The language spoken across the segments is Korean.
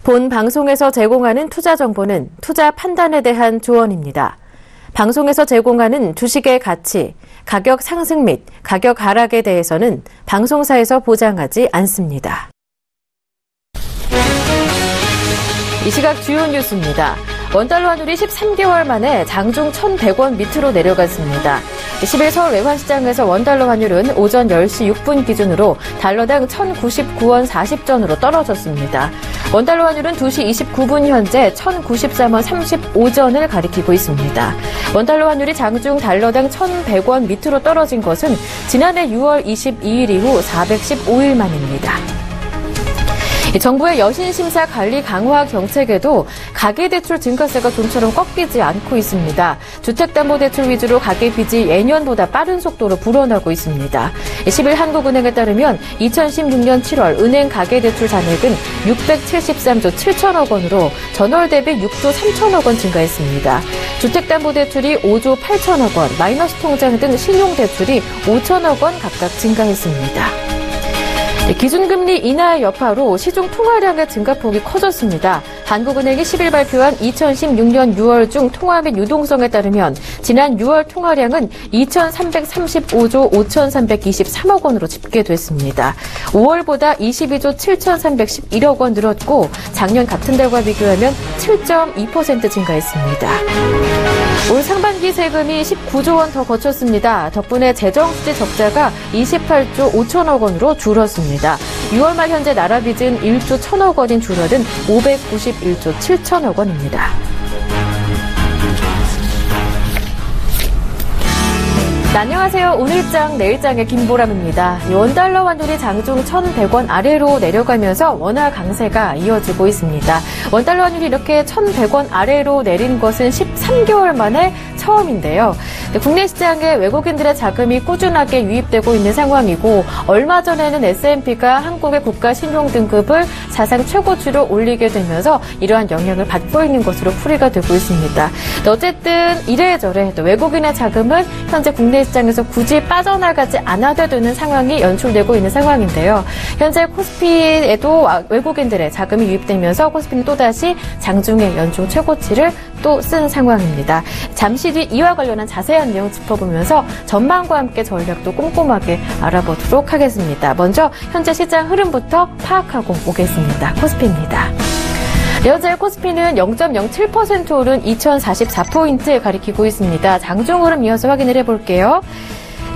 본 방송에서 제공하는 투자 정보는 투자 판단에 대한 조언입니다. 방송에서 제공하는 주식의 가치, 가격 상승 및 가격 하락에 대해서는 방송사에서 보장하지 않습니다. 이 시각 주요 뉴스입니다. 원달러 환율이 13개월 만에 장중 1,100원 밑으로 내려갔습니다. 10일 서울 외환시장에서 원달러 환율은 오전 10시 6분 기준으로 달러당 1,099원 40전으로 떨어졌습니다. 원달러 환율은 2시 29분 현재 1,093원 35전을 가리키고 있습니다. 원달러 환율이 장중 달러당 1,100원 밑으로 떨어진 것은 지난해 6월 22일 이후 415일 만입니다. 정부의 여신심사 관리 강화 정책에도 가계대출 증가세가 좀처럼 꺾이지 않고 있습니다. 주택담보대출 위주로 가계빚이 예년보다 빠른 속도로 불어나고 있습니다. 10일 한국은행에 따르면 2016년 7월 은행 가계대출 잔액은 673조 7천억 원으로 전월 대비 6조 3천억 원 증가했습니다. 주택담보대출이 5조 8천억 원, 마이너스 통장 등 신용대출이 5천억 원 각각 증가했습니다. 기준금리 인하의 여파로 시중 통화량의 증가폭이 커졌습니다. 한국은행이 10일 발표한 2016년 6월 중 통화 및 유동성에 따르면 지난 6월 통화량은 2,335조 5,323억 원으로 집계됐습니다. 5월보다 22조 7,311억 원 늘었고 작년 같은 달과 비교하면 7.2% 증가했습니다. 올 상반기 세금이 19조 원 더 거쳤습니다. 덕분에 재정수지 적자가 28조 5천억 원으로 줄었습니다. 6월 말 현재 나라 빚은 1조 1천억 원인 줄어든 591조 7천억 원입니다. 안녕하세요. 오늘장 내일장의 김보람입니다. 원달러 환율이 장중 1,100원 아래로 내려가면서 원화 강세가 이어지고 있습니다. 원달러 환율이 이렇게 1,100원 아래로 내린 것은 13개월 만에 처음인데요. 국내 시장에 외국인들의 자금이 꾸준하게 유입되고 있는 상황이고 얼마 전에는 S&P가 한국의 국가 신용 등급을 사상 최고치로 올리게 되면서 이러한 영향을 받고 있는 것으로 풀이가 되고 있습니다. 어쨌든 이래저래 또 외국인의 자금은 현재 국내 시장에서 굳이 빠져나가지 않아도 되는 상황이 연출되고 있는 상황인데요. 현재 코스피에도 외국인들의 자금이 유입되면서 코스피는 또다시 장중에 연중 최고치를 또 쓴 상황입니다. 잠시 뒤 이와 관련한 자세한 내용 짚어보면서 전망과 함께 전략도 꼼꼼하게 알아보도록 하겠습니다. 먼저 현재 시장 흐름부터 파악하고 오겠습니다. 코스피입니다. 현재 코스피는 0.07% 오른 2044포인트 가리키고 있습니다. 장중 흐름 이어서 확인을 해볼게요.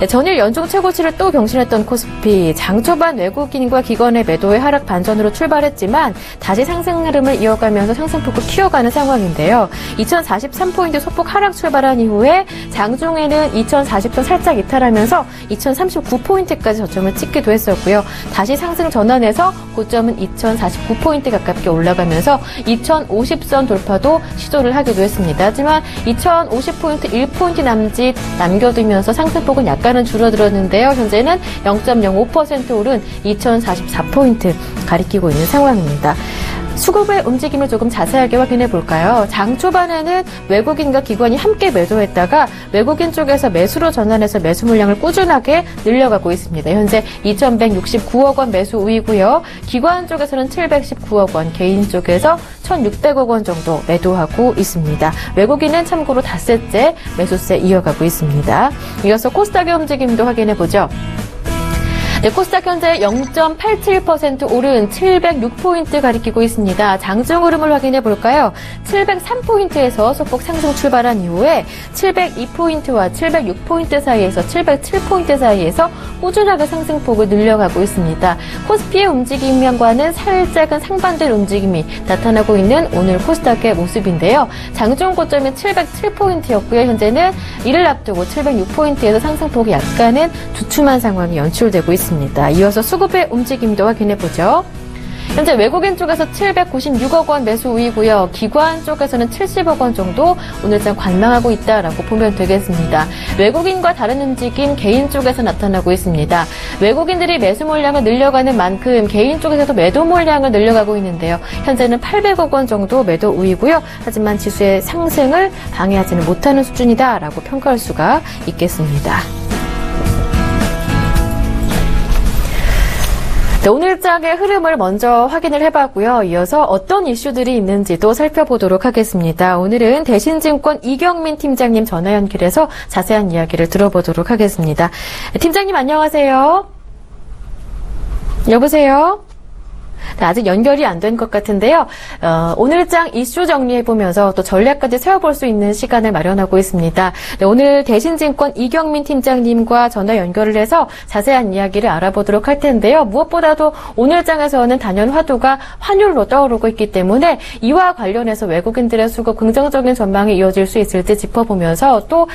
전일 연중 최고치를 또 경신했던 코스피, 장 초반 외국인과 기관의 매도의 하락 반전으로 출발했지만 다시 상승 흐름을 이어가면서 상승폭을 키워가는 상황인데요. 2043포인트 소폭 하락 출발한 이후에 장중에는 2040선 살짝 이탈하면서 2039포인트까지 저점을 찍기도 했었고요. 다시 상승 전환해서 고점은 2049포인트 가깝게 올라가면서 2050선 돌파도 시도를 하기도 했습니다. 하지만 2050포인트 1포인트 남짓 남겨두면서 상승폭은 약간은 줄어들었는데요. 현재는 0.05% 오른 2044포인트 가리키고 있는 상황입니다. 수급의 움직임을 조금 자세하게 확인해 볼까요? 장 초반에는 외국인과 기관이 함께 매도했다가 외국인 쪽에서 매수로 전환해서 매수 물량을 꾸준하게 늘려가고 있습니다. 현재 2,169억 원 매수 우위고요. 기관 쪽에서는 719억 원, 개인 쪽에서 1,600억 원 정도 매도하고 있습니다. 외국인은 참고로 닷새째 매수세 이어가고 있습니다. 이어서 코스닥의 움직임도 확인해 보죠. 네, 코스닥 현재 0.87% 오른 706포인트 가리키고 있습니다. 장중 흐름을 확인해 볼까요? 703포인트에서 소폭 상승 출발한 이후에 702포인트와 706포인트 사이에서 707포인트 사이에서 꾸준하게 상승폭을 늘려가고 있습니다. 코스피의 움직임과는 살짝은 상반된 움직임이 나타나고 있는 오늘 코스닥의 모습인데요. 장중 고점이 707포인트였고요. 현재는 이를 앞두고 706포인트에서 상승폭이 약간은 주춤한 상황이 연출되고 있습니다. 이어서 수급의 움직임도 확인해 보죠. 현재 외국인 쪽에서 796억 원 매수 우위고요. 기관 쪽에서는 70억 원 정도 오늘장 관망하고 있다라고 보면 되겠습니다. 외국인과 다른 움직임 개인 쪽에서 나타나고 있습니다. 외국인들이 매수 물량을 늘려가는 만큼 개인 쪽에서도 매도 물량을 늘려가고 있는데요. 현재는 800억 원 정도 매도 우위고요. 하지만 지수의 상승을 방해하지는 못하는 수준이다라고 평가할 수가 있겠습니다. 네, 오늘장의 흐름을 먼저 확인을 해봤고요. 이어서 어떤 이슈들이 있는지도 살펴보도록 하겠습니다. 오늘은 대신증권 이경민 팀장님 전화 연결해서 자세한 이야기를 들어보도록 하겠습니다. 팀장님 안녕하세요. 여보세요? 네, 아직 연결이 안 된 것 같은데요. 오늘장 이슈 정리해보면서 또 전략까지 세워볼 수 있는 시간을 마련하고 있습니다. 네, 오늘 대신증권 이경민 팀장님과 전화 연결을 해서 자세한 이야기를 알아보도록 할 텐데요. 무엇보다도 오늘장에서는 단연 화두가 환율로 떠오르고 있기 때문에 이와 관련해서 외국인들의 수급 긍정적인 전망이 이어질 수 있을지 짚어보면서 또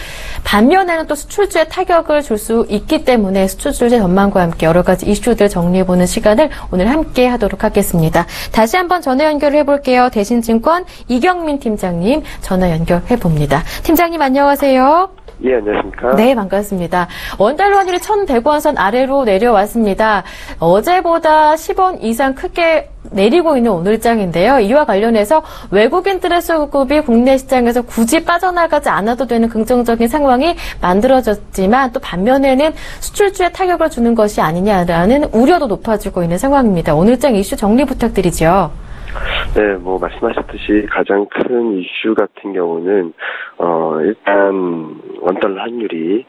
반면에는 또 수출주에 타격을 줄 수 있기 때문에 수출주의 전망과 함께 여러 가지 이슈들 정리해보는 시간을 오늘 함께 하도록 하겠습니다. 다시 한번 전화 연결을 해볼게요. 대신증권 이경민 팀장님 전화 연결해봅니다. 팀장님 안녕하세요. 예, 안녕하십니까. 네, 반갑습니다. 원달러 환율이 1,100원 선 아래로 내려왔습니다. 어제보다 10원 이상 크게 내리고 있는 오늘장인데요. 이와 관련해서 외국인들의 수급이 국내 시장에서 굳이 빠져나가지 않아도 되는 긍정적인 상황이 만들어졌지만 또 반면에는 수출주에 타격을 주는 것이 아니냐라는 우려도 높아지고 있는 상황입니다. 오늘장 이슈 정리 부탁드리죠. 네, 말씀하셨듯이 가장 큰 이슈 같은 경우는, 일단, 원달러 환율이,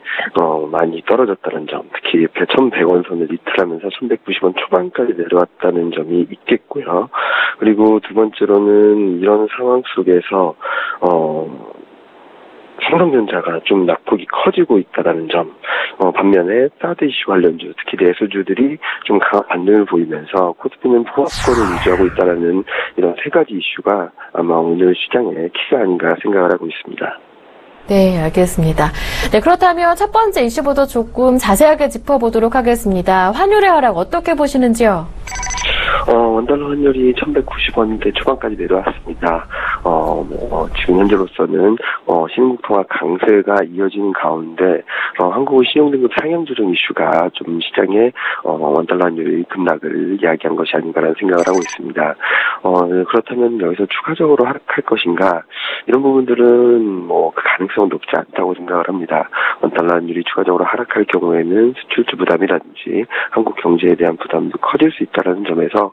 많이 떨어졌다는 점, 특히 1,100원 선을 이틀하면서 1,190원 초반까지 내려왔다는 점이 있겠고요. 그리고 두 번째로는 이런 상황 속에서, 삼성전자가 좀 낙폭이 커지고 있다는 점, 반면에 사드 이슈 관련주, 특히 내수주들이 좀 강한 반등을 보이면서 코스피는 포화권을 유지하고 있다는 이런 세 가지 이슈가 아마 오늘 시장의 키가 아닌가 생각을 하고 있습니다. 네, 알겠습니다. 네, 그렇다면 첫 번째 이슈부터 조금 자세하게 짚어보도록 하겠습니다. 환율의 하락 어떻게 보시는지요? 원달러 환율이 1,190원대 초반까지 내려왔습니다. 지금 현재로서는, 신흥국통화 강세가 이어지는 가운데, 한국의 신용등급 상향 조정 이슈가 좀 시장에, 원달러 환율의 급락을 이야기한 것이 아닌가라는 생각을 하고 있습니다. 그렇다면 여기서 추가적으로 하락할 것인가? 이런 부분들은 그 가능성은 높지 않다고 생각을 합니다. 원달러 환율이 추가적으로 하락할 경우에는 수출주 부담이라든지 한국 경제에 대한 부담도 커질 수 있다는 점에서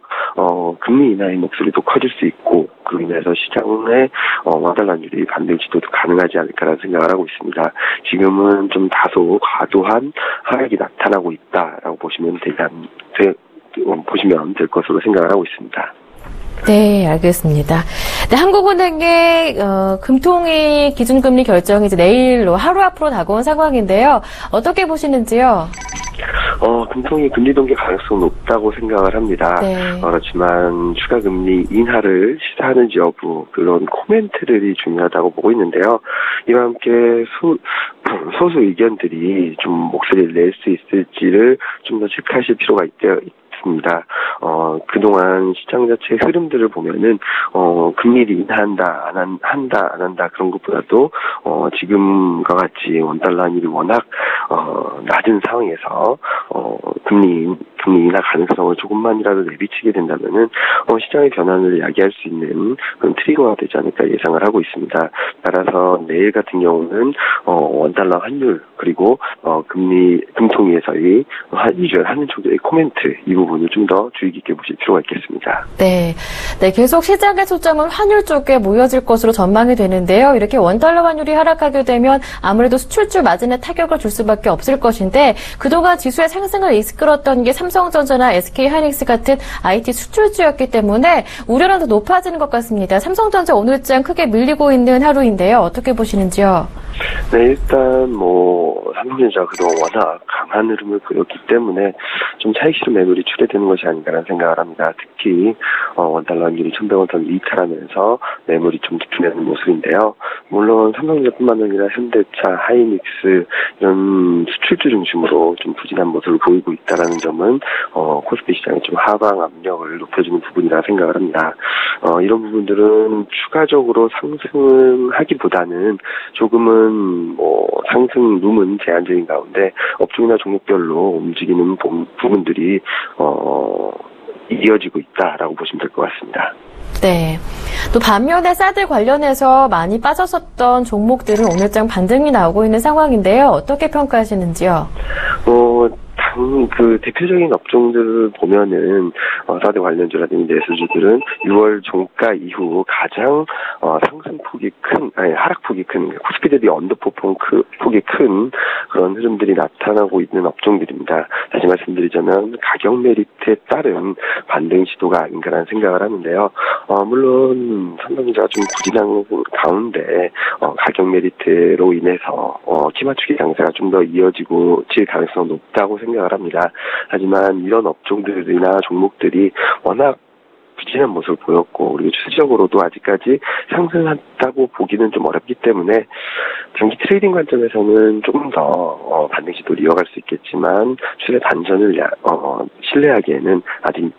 금리 인하의 목소리도 커질 수 있고 그로 인해서 시장의 원달러 환율이 반등 시도도 가능하지 않을까라는 생각을 하고 있습니다. 지금은 좀 다소 과도한 하락이 나타나고 있다라고 보시면 될 것으로 생각을 하고 있습니다. 네, 알겠습니다. 네, 한국은행의 금통위 기준금리 결정이 이제 내일로 하루 앞으로 다가온 상황인데요. 어떻게 보시는지요? 금통위 금리 동결 가능성은 높다고 생각을 합니다. 네. 그렇지만 추가 금리 인하를 시사하는지 여부 그런 코멘트들이 중요하다고 보고 있는데요. 이와 함께 소수 의견들이 좀 목소리를 낼 수 있을지를 좀 더 체크하실 필요가 있습니다. 그동안 시장 자체의 흐름들을 보면은, 금리를 인하한다, 안 한다, 그런 것보다도, 지금과 같이 원달러 환율이 워낙, 낮은 상황에서, 금리 인하 가능성을 조금만이라도 내비치게 된다면은, 시장의 변화를 야기할 수 있는 그런 트리거가 되지 않을까 예상을 하고 있습니다. 따라서 내일 같은 경우는, 원달러 환율, 그리고, 금통위에서의 하는 쪽의 코멘트, 이 부분을 좀 더 주의 깊게 보실 필요가 있겠습니다. 네, 계속 시장의 초점은 환율 쪽에 모여질 것으로 전망이 되는데요. 이렇게 원달러 환율이 하락하게 되면 아무래도 수출주 마진에 타격을 줄 수밖에 없을 것인데 그동안 지수의 상승을 이끌었던 게 삼성전자나 SK하이닉스 같은 IT 수출주였기 때문에 우려는 더 높아지는 것 같습니다. 삼성전자 오늘장 크게 밀리고 있는 하루인데요. 어떻게 보시는지요? 네, 일단 삼성전자가 그동안 워낙 강한 흐름을 보였기 때문에 좀 차익실현 매물이 출회되는 것이 아닌가라는 생각을 합니다. 특히 원달러 환율이 1,100원 선 이탈하면서 매물이 좀 집중되는 모습인데요. 물론 삼성전자뿐만 아니라 현대차, 하이닉스 이런 수출주 중심으로 좀 부진한 모습을 보이고 있다는 점은 코스피 시장의 좀 하방 압력을 높여주는 부분이라 생각을 합니다. 이런 부분들은 추가적으로 상승하기보다는 조금은 상승 룸은 제한적인 가운데 업종이나 종목별로 움직이는 부분들이 이어지고 있다라고 보시면 될 것 같습니다. 네. 또 반면에 사드 관련해서 많이 빠졌었던 종목들은 오늘장 반등이 나오고 있는 상황인데요. 어떻게 평가하시는지요? 대표적인 업종들을 보면은, 사드 관련주라든지 내수주들은 6월 종가 이후 가장, 하락폭이 큰, 코스피 대비 언더퍼폼 폭이 큰 그런 흐름들이 나타나고 있는 업종들입니다. 다시 말씀드리자면, 가격 메리트에 따른 반등 시도가 아닌가라는 생각을 하는데요. 물론, 삼성전자가 좀 부진한 가운데, 가격 메리트로 인해서, 키 맞추기 장세가 좀 더 이어질 가능성이 높다고 생각을 합니다. 하지만 이런 업종들이나 종목들이 워낙 부진한 모습을 보였고, 그리고 추세적으로도 아직까지 상승한다고 보기는 좀 어렵기 때문에 장기 트레이딩 관점에서는 조금 더 반등 시도를 이어갈 수 있겠지만 추세 반전을 신뢰하기에는 아직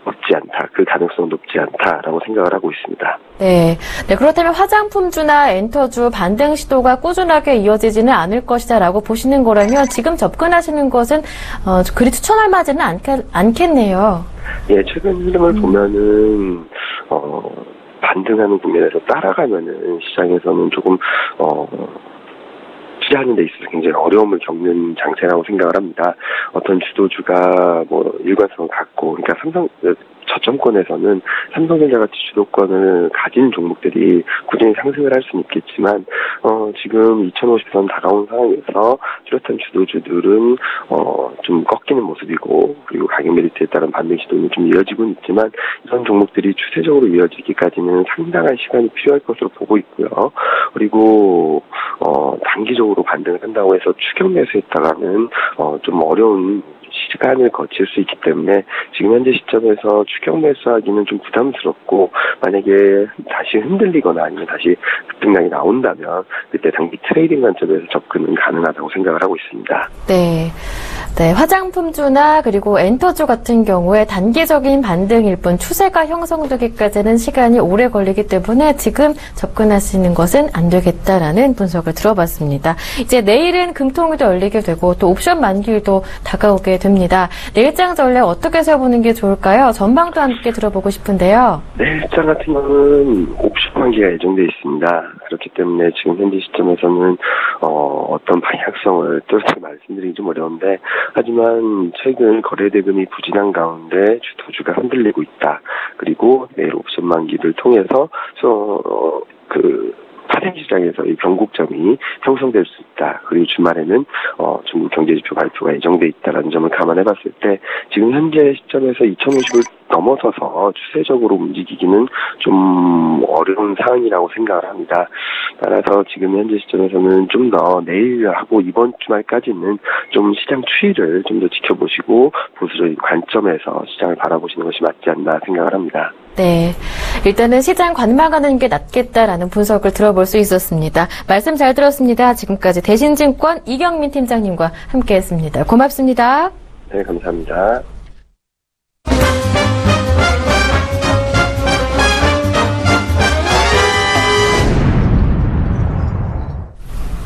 높지 않다. 그 가능성은 높지 않다라고 생각을 하고 있습니다. 네. 그렇다면 화장품주나 엔터주 반등 시도가 꾸준하게 이어지지는 않을 것이다라고 보시는 거라면 지금 접근하시는 것은 그리 추천할 만하지는 않겠네요. 예, 최근 흐름을 보면은 반등하는 국면에서 따라가면은 시장에서는 조금 투자하는 데 있어서 굉장히 어려움을 겪는 장세라고 생각을 합니다. 어떤 주도주가 일관성을 갖고, 그러니까 저점권에서는 삼성전자 같이 주도권을 가진 종목들이 꾸준히 상승을 할 수는 있겠지만, 지금 2050선 다가온 상황에서 뚜렷한 주도주들은, 좀 꺾이는 모습이고, 그리고 가격 메리트에 따른 반등 시도는 좀 이어지고는 있지만, 이런 종목들이 추세적으로 이어지기까지는 상당한 시간이 필요할 것으로 보고 있고요. 그리고, 단기적으로 반등을 한다고 해서 추격 매수했다가는, 좀 어려운 시간을 거칠 수 있기 때문에 지금 현재 시점에서 추격 매수하기는 좀 부담스럽고, 만약에 다시 흔들리거나 아니면 다시 급등량이 나온다면 그때 단기 트레이딩 관점에서 접근은 가능하다고 생각을 하고 있습니다. 네. 화장품주나 그리고 엔터주 같은 경우에 단기적인 반등일 뿐 추세가 형성되기까지는 시간이 오래 걸리기 때문에 지금 접근하시는 것은 안 되겠다라는 분석을 들어봤습니다. 이제 내일은 금통일도 열리게 되고 또 옵션 만기일도 다가오게 됩니다. 내일장 전략 어떻게 세워보는 게 좋을까요? 전망도 함께 들어보고 싶은데요. 내일장 같은 경우는 옵션 만기가 예정되어 있습니다. 그렇기 때문에 지금 현재 시점에서는 어떤 방향성을 뚜렷하게 말씀드리기 좀 어려운데, 하지만 최근 거래 대금이 부진한 가운데 주도주가 흔들리고 있다. 그리고 내일 옵션 만기를 통해서 파생 시장에서 이 변곡점이 형성될 수 있다. 그리고 주말에는 중국 경제지표 발표가 예정돼 있다는 점을 감안해봤을 때 지금 현재 시점에서 2050을 넘어서서 추세적으로 움직이기는 좀 어려운 상황이라고 생각을 합니다. 따라서 지금 현재 시점에서는 좀 더 내일하고 이번 주말까지는 좀 시장 추이를 좀 더 지켜보시고 보수적인 관점에서 시장을 바라보시는 것이 맞지 않나 생각을 합니다. 네. 일단은 시장 관망하는 게 낫겠다라는 분석을 들어볼 수 있었습니다. 말씀 잘 들었습니다. 지금까지 대신증권 이경민 팀장님과 함께했습니다. 고맙습니다. 네, 감사합니다.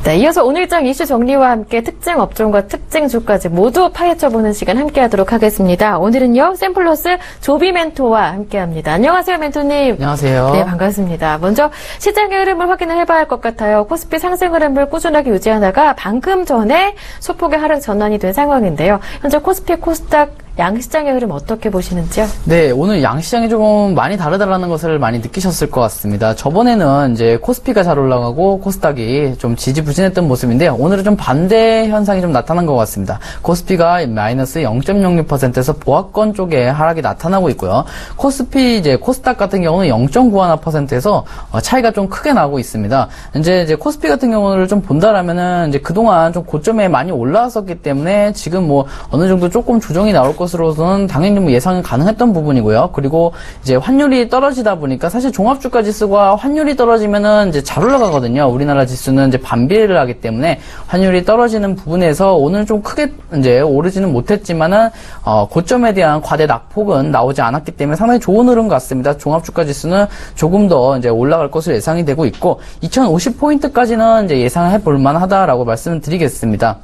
네, 이어서 오늘장 이슈 정리와 함께 특징 업종과 특징 주까지 모두 파헤쳐보는 시간 함께하도록 하겠습니다. 오늘은요, 샘플러스 조비 멘토와 함께합니다. 안녕하세요, 멘토님. 안녕하세요. 네, 반갑습니다. 먼저 시장의 흐름을 확인을 해봐야 할 것 같아요. 코스피 상승 흐름을 꾸준하게 유지하다가 방금 전에 소폭의 하락 전환이 된 상황인데요. 현재 코스피 코스닥 양시장의 흐름 어떻게 보시는지요? 네, 오늘 양시장이 조금 많이 다르다라는 것을 많이 느끼셨을 것 같습니다. 저번에는 이제 코스피가 잘 올라가고 코스닥이 좀 지지부진했던 모습인데요. 오늘은 좀 반대 현상이 좀 나타난 것 같습니다. 코스피가 마이너스 0.06%에서 보합권 쪽에 하락이 나타나고 있고요. 코스닥 같은 경우는 0.91%에서 차이가 좀 크게 나고 있습니다. 이제 코스피 같은 경우를 좀 본다라면은 이제 그동안 좀 고점에 많이 올라왔었기 때문에 지금 뭐 어느 정도 조금 조정이 나올 것으로서는 당연히 뭐 예상은 가능했던 부분이고요. 그리고 이제 환율이 떨어지다 보니까 사실 종합주가 지수가 환율이 떨어지면은 이제 잘 올라가거든요. 우리나라 지수는 이제 반비례를 하기 때문에 환율이 떨어지는 부분에서 오늘 좀 크게 이제 오르지는 못했지만은 고점에 대한 과대 낙폭은 나오지 않았기 때문에 상당히 좋은 흐름 같습니다. 종합주가 지수는 조금 더 이제 올라갈 것으로 예상이 되고 있고 2050포인트까지는 이제 예상해 볼 만하다라고 말씀을 드리겠습니다.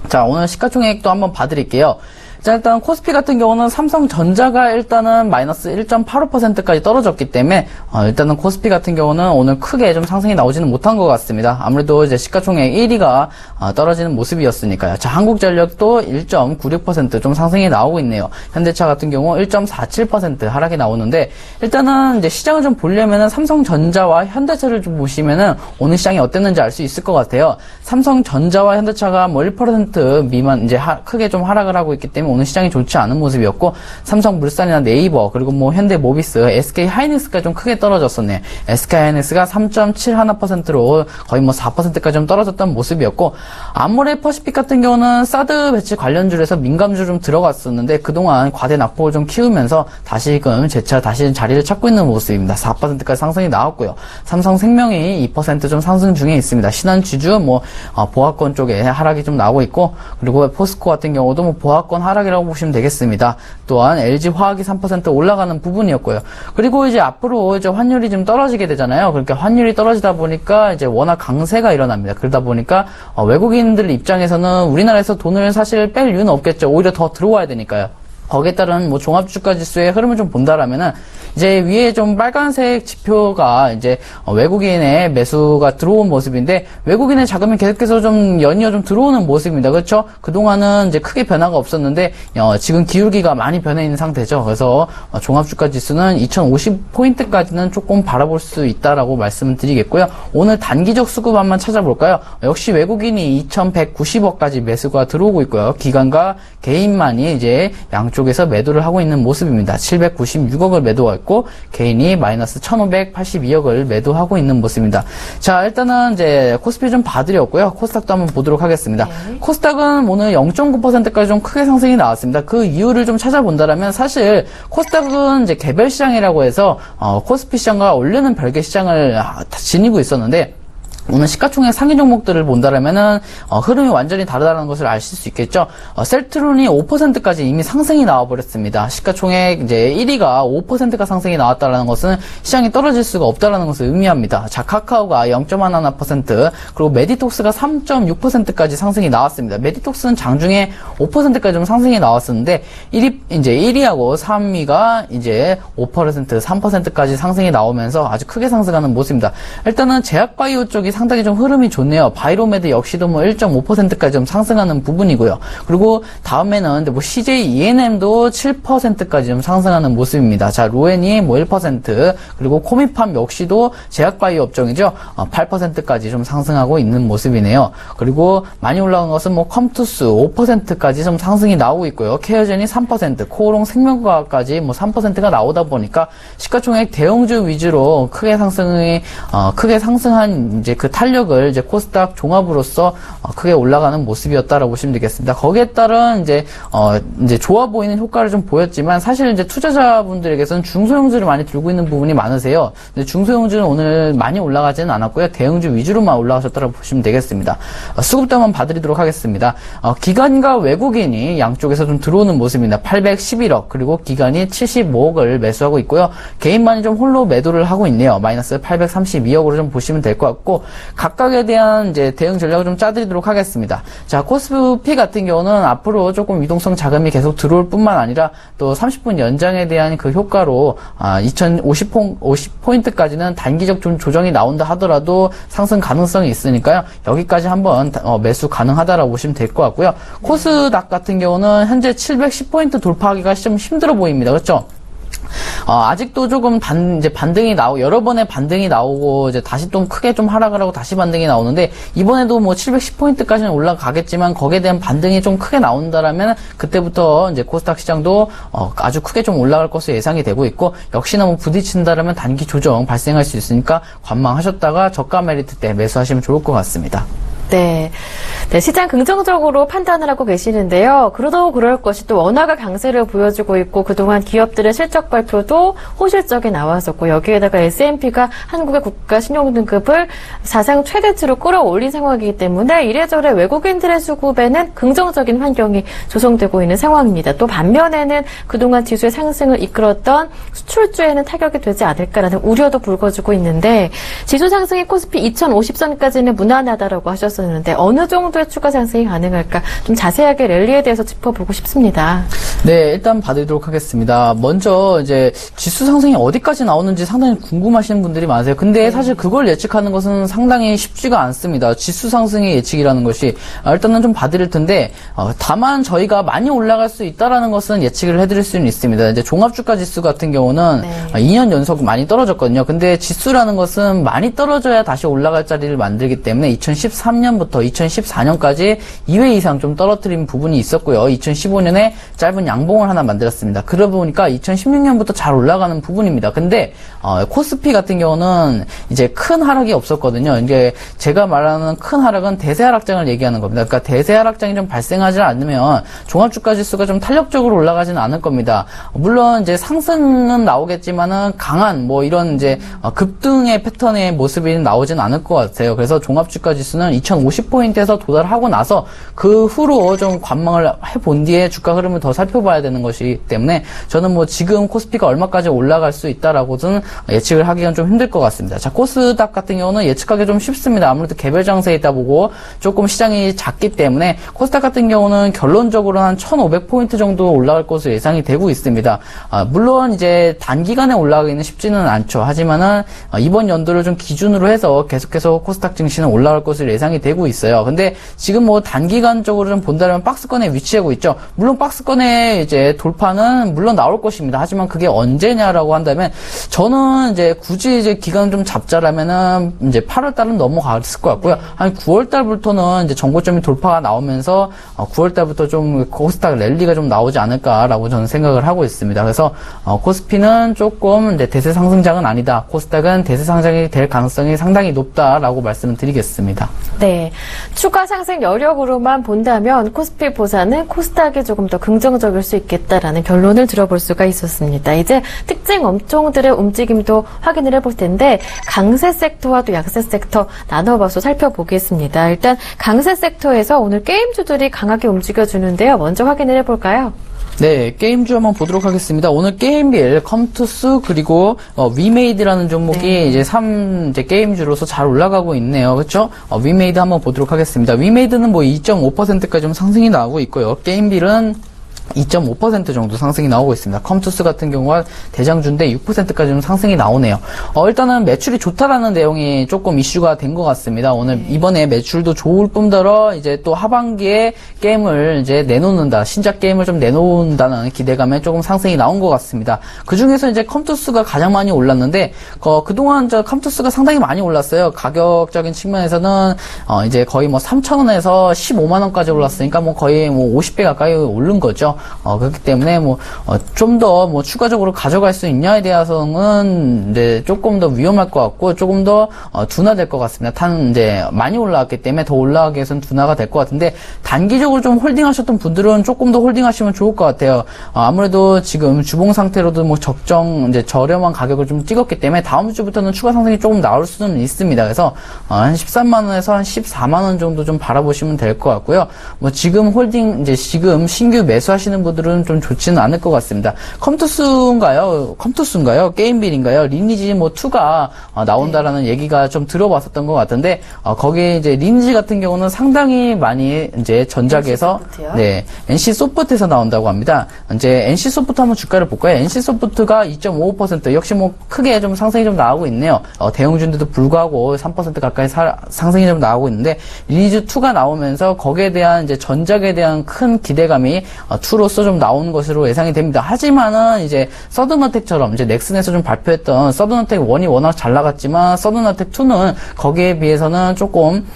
자, 오늘 시가총액도 한번 봐드릴게요. 자, 일단 코스피 같은 경우는 삼성전자가 일단은 마이너스 1.85%까지 떨어졌기 때문에 일단은 코스피 같은 경우는 오늘 크게 좀 상승이 나오지는 못한 것 같습니다. 아무래도 이제 시가총액 1위가 떨어지는 모습이었으니까요. 자, 한국전력도 1.96% 좀 상승이 나오고 있네요. 현대차 같은 경우 1.47% 하락이 나오는데 일단은 이제 시장을 좀 보려면은 삼성전자와 현대차를 좀 보시면은 오늘 시장이 어땠는지 알 수 있을 것 같아요. 삼성전자와 현대차가 뭐 1% 미만 이제 크게 좀 하락을 하고 있기 때문에 오늘 시장이 좋지 않은 모습이었고 삼성물산이나 네이버 그리고 뭐 현대모비스, SK하이닉스가 좀 크게 떨어졌었네요. SK하이닉스가 3.71%로 거의 뭐 4%까지 좀 떨어졌던 모습이었고 아모레퍼시픽 같은 경우는 사드 배치 관련주에서 민감주 좀 들어갔었는데 그동안 과대 낙폭을 좀 키우면서 다시금 재차 다시 자리를 찾고 있는 모습입니다. 4%까지 상승이 나왔고요. 삼성생명이 2% 좀 상승 중에 있습니다. 신한지주 뭐 보합권 쪽에 하락이 좀 나오고 있고 그리고 포스코 같은 경우도 뭐 보합권 하락이라고 보시면 되겠습니다. 또한 LG화학이 3% 올라가는 부분이었고요. 그리고 이제 앞으로 이제 환율이 좀 떨어지게 되잖아요. 그러니까 환율이 떨어지다 보니까 이제 워낙 강세가 일어납니다. 그러다 보니까 외국인들 입장에서는 우리나라에서 돈을 사실 뺄 이유는 없겠죠. 오히려 더 들어와야 되니까요. 거기에 따른 뭐 종합주가 지수의 흐름을 좀 본다라면은 이제 위에 좀 빨간색 지표가 이제 외국인의 매수가 들어온 모습인데 외국인의 자금이 계속해서 좀 연이어 좀 들어오는 모습입니다. 그렇죠? 그동안은 이제 크게 변화가 없었는데 지금 기울기가 많이 변해 있는 상태죠. 그래서 종합주가 지수는 2050포인트까지는 조금 바라볼 수 있다라고 말씀을 드리겠고요. 오늘 단기적 수급 한번 찾아볼까요? 역시 외국인이 2190억까지 매수가 들어오고 있고요. 기관과 개인만이 이제 양쪽에서 매도를 하고 있는 모습입니다. 796억을 매도했고 개인이 마이너스 1582억을 매도하고 있는 모습입니다. 자, 일단은 이제 코스피 좀 봐드렸고요. 코스닥도 한번 보도록 하겠습니다. 네. 코스닥은 오늘 0.9%까지 좀 크게 상승이 나왔습니다. 그 이유를 좀 찾아본다라면 사실 코스닥은 이제 개별 시장이라고 해서 코스피 시장과 원래는 별개 시장을 지니고 있었는데 오늘 시가총액 상위 종목들을 본다라면은 흐름이 완전히 다르다는 것을 아실 수 있겠죠. 셀트론이 5%까지 이미 상승이 나와버렸습니다. 시가총액 이제 1위가 5%가 상승이 나왔다라는 것은 시장이 떨어질 수가 없다라는 것을 의미합니다. 자, 카카오가 0.11% 그리고 메디톡스가 3.6%까지 상승이 나왔습니다. 메디톡스는 장중에 5%까지 좀 상승이 나왔었는데 1위하고 3위가 이제 5%, 3%까지 상승이 나오면서 아주 크게 상승하는 모습입니다. 일단은 제약바이오 쪽이 상당히 좀 흐름이 좋네요. 바이로메드 역시도 뭐 1.5%까지 좀 상승하는 부분이고요. 그리고 다음에는 뭐 CJ ENM도 7%까지 좀 상승하는 모습입니다. 자, 로엔이 뭐 1%, 그리고 코미팜 역시도 제약바이오 업종이죠. 8%까지 좀 상승하고 있는 모습이네요. 그리고 많이 올라간 것은 뭐 컴투스 5%까지 좀 상승이 나오고 있고요. 케어젠이 3%, 코오롱 생명과학까지 뭐 3%가 나오다 보니까 시가총액 대형주 위주로 크게 상승한 이제 그 탄력을 이제 코스닥 종합으로서 크게 올라가는 모습이었다라고 보시면 되겠습니다. 거기에 따른 이제 좋아 보이는 효과를 좀 보였지만 사실 이제 투자자분들에게서는 중소형주를 많이 들고 있는 부분이 많으세요. 근데 중소형주는 오늘 많이 올라가지는 않았고요. 대형주 위주로만 올라가셨다라고 보시면 되겠습니다. 수급도 한번 봐드리도록 하겠습니다. 기관과 외국인이 양쪽에서 좀 들어오는 모습입니다. 811억 그리고 기관이 75억을 매수하고 있고요. 개인만이 좀 홀로 매도를 하고 있네요. 마이너스 832억으로 좀 보시면 될 것 같고 각각에 대한 이제 대응 전략을 좀 짜드리도록 하겠습니다. 자, 코스피 같은 경우는 앞으로 조금 유동성 자금이 계속 들어올 뿐만 아니라 또 30분 연장에 대한 그 효과로 2050포인트까지는 단기적 좀 조정이 나온다 하더라도 상승 가능성이 있으니까요. 여기까지 한번 매수 가능하다라고 보시면 될 것 같고요. 코스닥 같은 경우는 현재 710포인트 돌파하기가 좀 힘들어 보입니다. 그렇죠? 아직도 조금 반등이 여러 번의 반등이 나오고, 이제 다시 좀 크게 좀 하락을 하고 다시 반등이 나오는데, 이번에도 뭐 710포인트까지는 올라가겠지만, 거기에 대한 반등이 좀 크게 나온다라면, 그때부터 이제 코스닥 시장도, 아주 크게 좀 올라갈 것으로 예상이 되고 있고, 역시나 뭐 부딪힌다라면 단기 조정 발생할 수 있으니까, 관망하셨다가 저가 메리트 때 매수하시면 좋을 것 같습니다. 네. 시장 긍정적으로 판단을 하고 계시는데요. 그러도 그럴 것이 또 원화가 강세를 보여주고 있고 그동안 기업들의 실적 발표도 호실적에 나왔었고 여기에다가 S&P가 한국의 국가 신용등급을 사상 최대치로 끌어올린 상황이기 때문에 이래저래 외국인들의 수급에는 긍정적인 환경이 조성되고 있는 상황입니다. 또 반면에는 그동안 지수의 상승을 이끌었던 수출주에는 타격이 되지 않을까라는 우려도 불거지고 있는데 지수 상승이 코스피 2050선까지는 무난하다라고 하셨었는데 어느 정도의 추가 상승이 가능할까 좀 자세하게 랠리에 대해서 짚어보고 싶습니다. 네, 일단 봐드리도록 하겠습니다. 먼저 이제 지수 상승이 어디까지 나오는지 상당히 궁금하시는 분들이 많으세요. 근데 사실 그걸 예측하는 것은 상당히 쉽지가 않습니다. 지수 상승의 예측이라는 것이 일단은 좀 봐드릴 텐데 다만 저희가 많이 올라갈 수 있다라는 것은 예측을 해드릴 수는 있습니다. 이제 종합주가 지수 같은 경우는 2년 연속 많이 떨어졌거든요. 근데 지수라는 것은 많이 떨어져야 다시 올라갈 자리를 만들기 때문에 2013년부터 2014년까지 2회 이상 좀 떨어뜨린 부분이 있었고요. 2015년에 짧은 양봉을 하나 만들었습니다. 그러다 보니까 2016년부터 잘 올라가는 부분입니다. 근데 코스피 같은 경우는 이제 큰 하락이 없었거든요. 이제 제가 말하는 큰 하락은 대세 하락장을 얘기하는 겁니다. 그러니까 대세 하락장이 좀 발생하지 않으면 종합주가 지수가 좀 탄력적으로 올라가지는 않을 겁니다. 물론 이제 상승은 나오겠지만은 강한 뭐 이런 이제 급등의 패턴의 모습이 나오지는 않을 것 같아요. 그래서 종합주가 지수는 2050포인트에서 도달하고 나서 그 후로 좀 관망을 해본 뒤에 주가 흐름을 더 살펴봐야 되는 것이기 때문에 저는 뭐 지금 코스피가 얼마까지 올라갈 수 있다라고는 예측을 하기는 좀 힘들 것 같습니다. 자, 코스닥 같은 경우는 예측하기 좀 쉽습니다. 아무래도 개별 장세에 있다 보고 조금 시장이 작기 때문에 코스닥 같은 경우는 결론적으로 한 1500포인트 정도 올라갈 것으로 예상이 되고 있습니다. 물론 이제 단기간에 올라가기는 쉽지는 않죠. 하지만은 이번 연도를 좀 기준으로 해서 계속해서 코스닥 증시는 올라갈 것으로 예상이 되고 있어요. 근데 지금 뭐 단기간적으로 좀 본다면 박스권에 위치하고 있죠. 물론 박스권에 이제 돌파는 물론 나올 것입니다. 하지만 그게 언제냐라고 한다면 저는 이제 굳이 이제 기간 좀 잡자라면은 이제 8월 달은 넘어갔을 것 같고요. 한 9월 달부터는 이제 정고점이 돌파가 나오면서 9월 달부터 좀 코스닥 랠리가 좀 나오지 않을까라고 저는 생각을 하고 있습니다. 그래서 코스피는 조금 이제 대세 상승장은 아니다. 코스닥은 대세 상승이 될 가능성이 상당히 높다라고 말씀을 드리겠습니다. 네. 추가 상승 여력으로만 본다면 코스피보다는 코스닥이 조금 더 긍정적일 수 있겠다라는 결론을 들어볼 수가 있었습니다. 이제 특징 업종들의 움직임도 확인을 해볼 텐데 강세 섹터와 또 약세 섹터 나눠봐서 살펴보겠습니다. 일단 강세 섹터에서 오늘 게임주들이 강하게 움직여주는데요. 먼저 확인을 해볼까요? 네, 게임주 한번 보도록 하겠습니다. 오늘 게임빌, 컴투스, 그리고, 위메이드라는 종목이 이제 이제 게임주로서 잘 올라가고 있네요. 그쵸? 위메이드 한번 보도록 하겠습니다. 위메이드는 뭐 2.5%까지 좀 상승이 나오고 있고요. 게임빌은 2.5% 정도 상승이 나오고 있습니다. 컴투스 같은 경우가 대장주인데 6%까지 좀 상승이 나오네요. 일단은 매출이 좋다라는 내용이 조금 이슈가 된 것 같습니다. 오늘 이번에 매출도 좋을 뿐더러 이제 또 하반기에 게임을 이제 내놓는다, 신작 게임을 좀 내놓는다는 기대감에 조금 상승이 나온 것 같습니다. 그 중에서 이제 컴투스가 가장 많이 올랐는데 그동안 컴투스가 상당히 많이 올랐어요. 가격적인 측면에서는 이제 거의 뭐 3,000원에서 15만 원까지 올랐으니까 뭐 거의 뭐 50배 가까이 오른 거죠. 그렇기 때문에 좀 더 추가적으로 가져갈 수 있냐에 대해서는 이제 조금 더 위험할 것 같고 조금 더 둔화될 것 같습니다. 이제 많이 올라왔기 때문에 더 올라가기 위해서는 둔화가 될 것 같은데 단기적으로 좀 홀딩하셨던 분들은 조금 더 홀딩하시면 좋을 것 같아요. 아무래도 지금 주봉 상태로도 이제 저렴한 가격을 좀 찍었기 때문에 다음 주부터는 추가 상승이 조금 나올 수는 있습니다. 그래서 한 13만 원에서 한 14만 원 정도 좀 바라보시면 될 것 같고요. 지금 지금 신규 매수하실 하시는 분들은 좀 좋지는 않을 것 같습니다. 컴투스인가요? 게임빌인가요? 리니지 뭐 2가 나온다라는 얘기가 좀 들어봤었던 것 같은데, 거기에 이제 리니지 같은 경우는 상당히 많이 이제 전작에서, 네, NC 소프트에서 나온다고 합니다. 이제 NC 소프트 한번 주가를 볼까요? NC 소프트가 2.55% 역시 뭐 크게 좀 상승이 좀 나오고 있네요. 대형주인데도 불구하고 3% 가까이 상승이 좀 나오고 있는데, 리니지 2가 나오면서 거기에 대한 이제 전작에 대한 큰 기대감이 2로서 좀 나오는 것으로 예상이 됩니다. 하지만은 이제 서든어택처럼 이제 넥슨에서 좀 발표했던 서든어택 1이 워낙 잘 나갔지만 서든어택 2는 거기에 비해서는 조금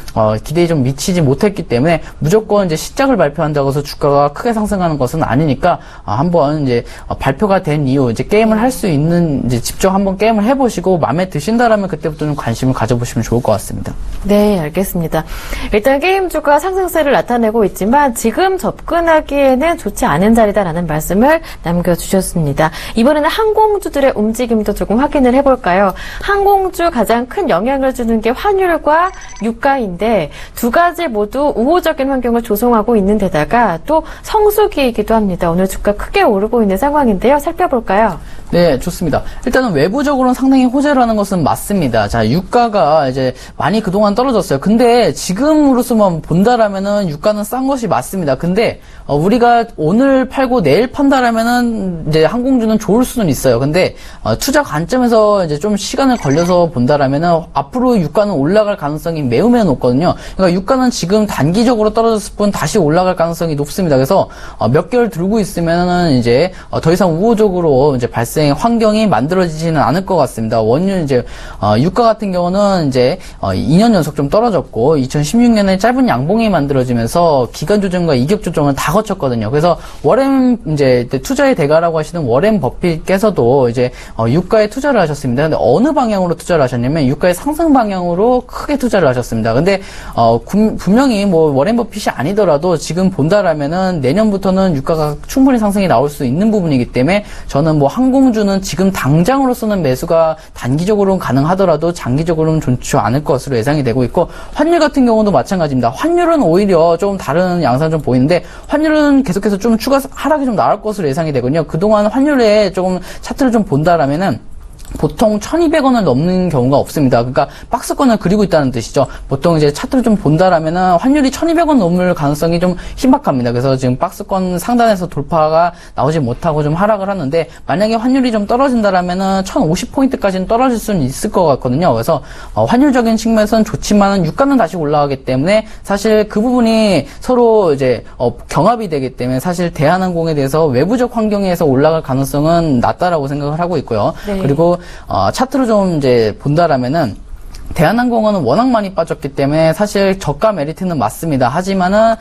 기대에 좀 미치지 못했기 때문에 무조건 이제 시작을 발표한다고 해서 주가가 크게 상승하는 것은 아니니까 한번 이제 발표가 된 이후 이제 게임을 할 수 있는 이제 직접 한번 게임을 해보시고 마음에 드신다라면 그때부터 좀 관심을 가져보시면 좋을 것 같습니다. 네, 알겠습니다. 일단 게임주가 상승세를 나타내고 있지만 지금 접근하기에는 좋지 않은 자리다라는 말씀을 남겨주셨습니다. 이번에는 항공주들의 움직임도 조금 확인을 해볼까요? 항공주 가장 큰 영향을 주는 게 환율과 유가인데 두 가지 모두 우호적인 환경을 조성하고 있는 데다가 또 성수기이기도 합니다. 오늘 주가 크게 오르고 있는 상황인데요. 살펴볼까요? 네, 좋습니다. 일단은 외부적으로는 상당히 호재라는 것은 맞습니다. 자, 유가가 이제 많이 그동안 떨어졌어요. 근데 지금으로서만 본다라면은 유가는 싼 것이 맞습니다. 근데 우리가 오늘 팔고 내일 판다라면은 이제 항공주는 좋을 수는 있어요. 근데 투자 관점에서 이제 좀 시간을 걸려서 본다라면은 앞으로 유가는 올라갈 가능성이 매우 높거든요. 그러니까 유가는 지금 단기적으로 떨어졌을 뿐 다시 올라갈 가능성이 높습니다. 그래서 몇 개월 들고 있으면은 이제 더 이상 우호적으로 이제 발생 환경이 만들어지지는 않을 것 같습니다. 원유 이제 유가 같은 경우는 이제 2년 연속 좀 떨어졌고 2016년에 짧은 양봉이 만들어지면서 기간 조정과 이격 조정을 다 거쳤거든요. 그래서 워렌 이제 투자의 대가라고 하시는 워렌 버핏께서도 이제 유가에 투자를 하셨습니다. 근데 어느 방향으로 투자를 하셨냐면 유가의 상승 방향으로 크게 투자를 하셨습니다. 근데 분명히 뭐 워렌 버핏이 아니더라도 지금 본다라면은 내년부터는 유가가 충분히 상승이 나올 수 있는 부분이기 때문에 저는 뭐 항공주는 지금 당장으로서는 매수가 단기적으로는 가능하더라도 장기적으로는 좋지 않을 것으로 예상이 되고 있고 환율 같은 경우도 마찬가지입니다. 환율은 오히려 좀 다른 양상 좀 보이는데 환율은 계속해서 좀 추가 하락이 좀 나올 것으로 예상이 되거든요. 그동안 환율에 조금 차트를 좀 본다라면은 보통 1,200원을 넘는 경우가 없습니다. 그러니까 박스권을 그리고 있다는 뜻이죠. 보통 이제 차트를 좀 본다라면은 환율이 1,200원 넘을 가능성이 좀 희박합니다. 그래서 지금 박스권 상단에서 돌파가 나오지 못하고 좀 하락을 하는데 만약에 환율이 좀 떨어진다라면은 1,050포인트까지는 떨어질 수는 있을 것 같거든요. 그래서 환율적인 측면에서는 좋지만은 유가는 다시 올라가기 때문에 사실 그 부분이 서로 이제 경합이 되기 때문에 사실 대한항공에 대해서 외부적 환경에서 올라갈 가능성은 낮다라고 생각을 하고 있고요. 네. 그리고 차트로 좀 이제 본다라면은 대한항공은 워낙 많이 빠졌기 때문에 사실 저가 메리트는 맞습니다. 하지만은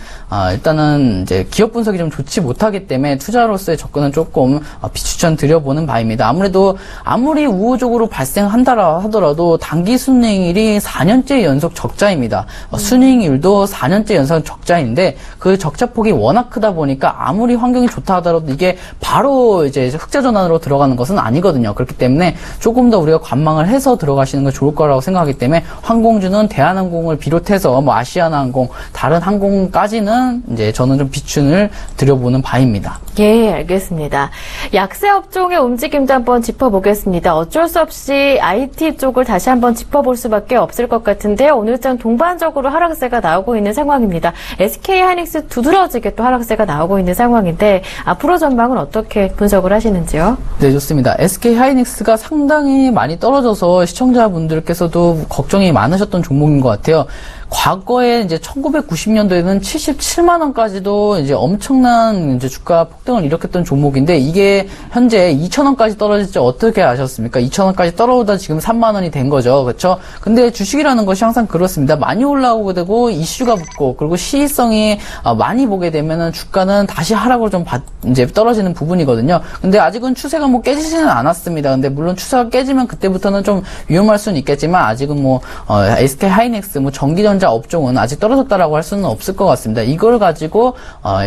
일단은 이제 기업 분석이 좀 좋지 못하기 때문에 투자로서의 접근은 조금 비추천 드려보는 바입니다. 아무래도 아무리 우호적으로 발생한다 하더라도 단기 순이익률이 4년째 연속 적자입니다. 순이익률도 4년째 연속 적자인데 그 적자폭이 워낙 크다 보니까 아무리 환경이 좋다 하더라도 이게 바로 이제 흑자 전환으로 들어가는 것은 아니거든요. 그렇기 때문에 조금 더 우리가 관망을 해서 들어가시는 게 좋을 거라고 생각하기 때문에 항공주는 대한항공을 비롯해서 뭐 아시아나항공 다른 항공까지는 이제 저는 좀 비춘을 드려보는 바입니다. 예, 알겠습니다. 약세 업종의 움직임도 한번 짚어보겠습니다. 어쩔 수 없이 IT 쪽을 다시 한번 짚어볼 수밖에 없을 것 같은데요. 오늘장 동반적으로 하락세가 나오고 있는 상황입니다. SK하이닉스 두드러지게 또 하락세가 나오고 있는 상황인데 앞으로 전망은 어떻게 분석을 하시는지요? 네, 좋습니다. SK하이닉스가 상당히 많이 떨어져서 시청자분들께서도 걱정이 많으셨던 종목인 것 같아요. 과거에 이제 1990년도에는 77만 원까지도 이제 엄청난 이제 주가 폭등을 일으켰던 종목인데 이게 현재 2,000원까지 떨어질지 어떻게 아셨습니까? 2,000원까지 떨어오다 지금 3만 원이 된 거죠. 그렇죠? 근데 주식이라는 것이 항상 그렇습니다. 많이 올라오게 되고 이슈가 붙고 그리고 시의성이 많이 보게 되면은 주가는 다시 하락으로 좀 이제 떨어지는 부분이거든요. 근데 아직은 추세가 뭐 깨지지는 않았습니다. 근데 물론 추세가 깨지면 그때부터는 좀 위험할 수는 있겠지만 아직은 뭐 SK하이닉스 뭐 전기전자 업종은 아직 떨어졌다라고 할 수는 없을 것 같습니다. 이걸 가지고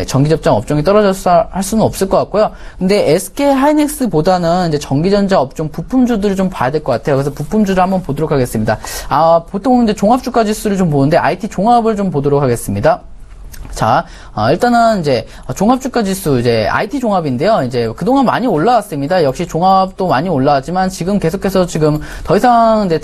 전기접장 업종이 떨어졌다 할 수는 없을 것 같고요. 근데 SK하이닉스보다는 이제 전기전자 업종 부품주들을 좀 봐야 될 것 같아요. 그래서 부품주를 한번 보도록 하겠습니다. 보통 이제 종합주가 지수를 좀 보는데 IT 종합을 좀 보도록 하겠습니다. 자, 일단은 이제 종합주가 지수 이제 IT 종합인데요. 이제 그동안 많이 올라왔습니다. 역시 종합도 많이 올라왔지만 지금 계속해서 지금 더 이상 이제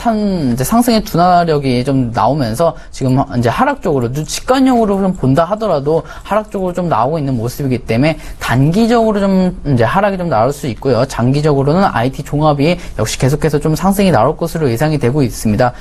상승의 둔화력이 좀 나오면서 지금 이제 하락 쪽으로 직관적으로 좀 본다 하더라도 하락 쪽으로 좀 나오고 있는 모습이기 때문에 단기적으로 좀 이제 하락이 좀 나올 수 있고요. 장기적으로는 IT 종합이 역시 계속해서 좀 상승이 나올 것으로 예상이 되고 있습니다.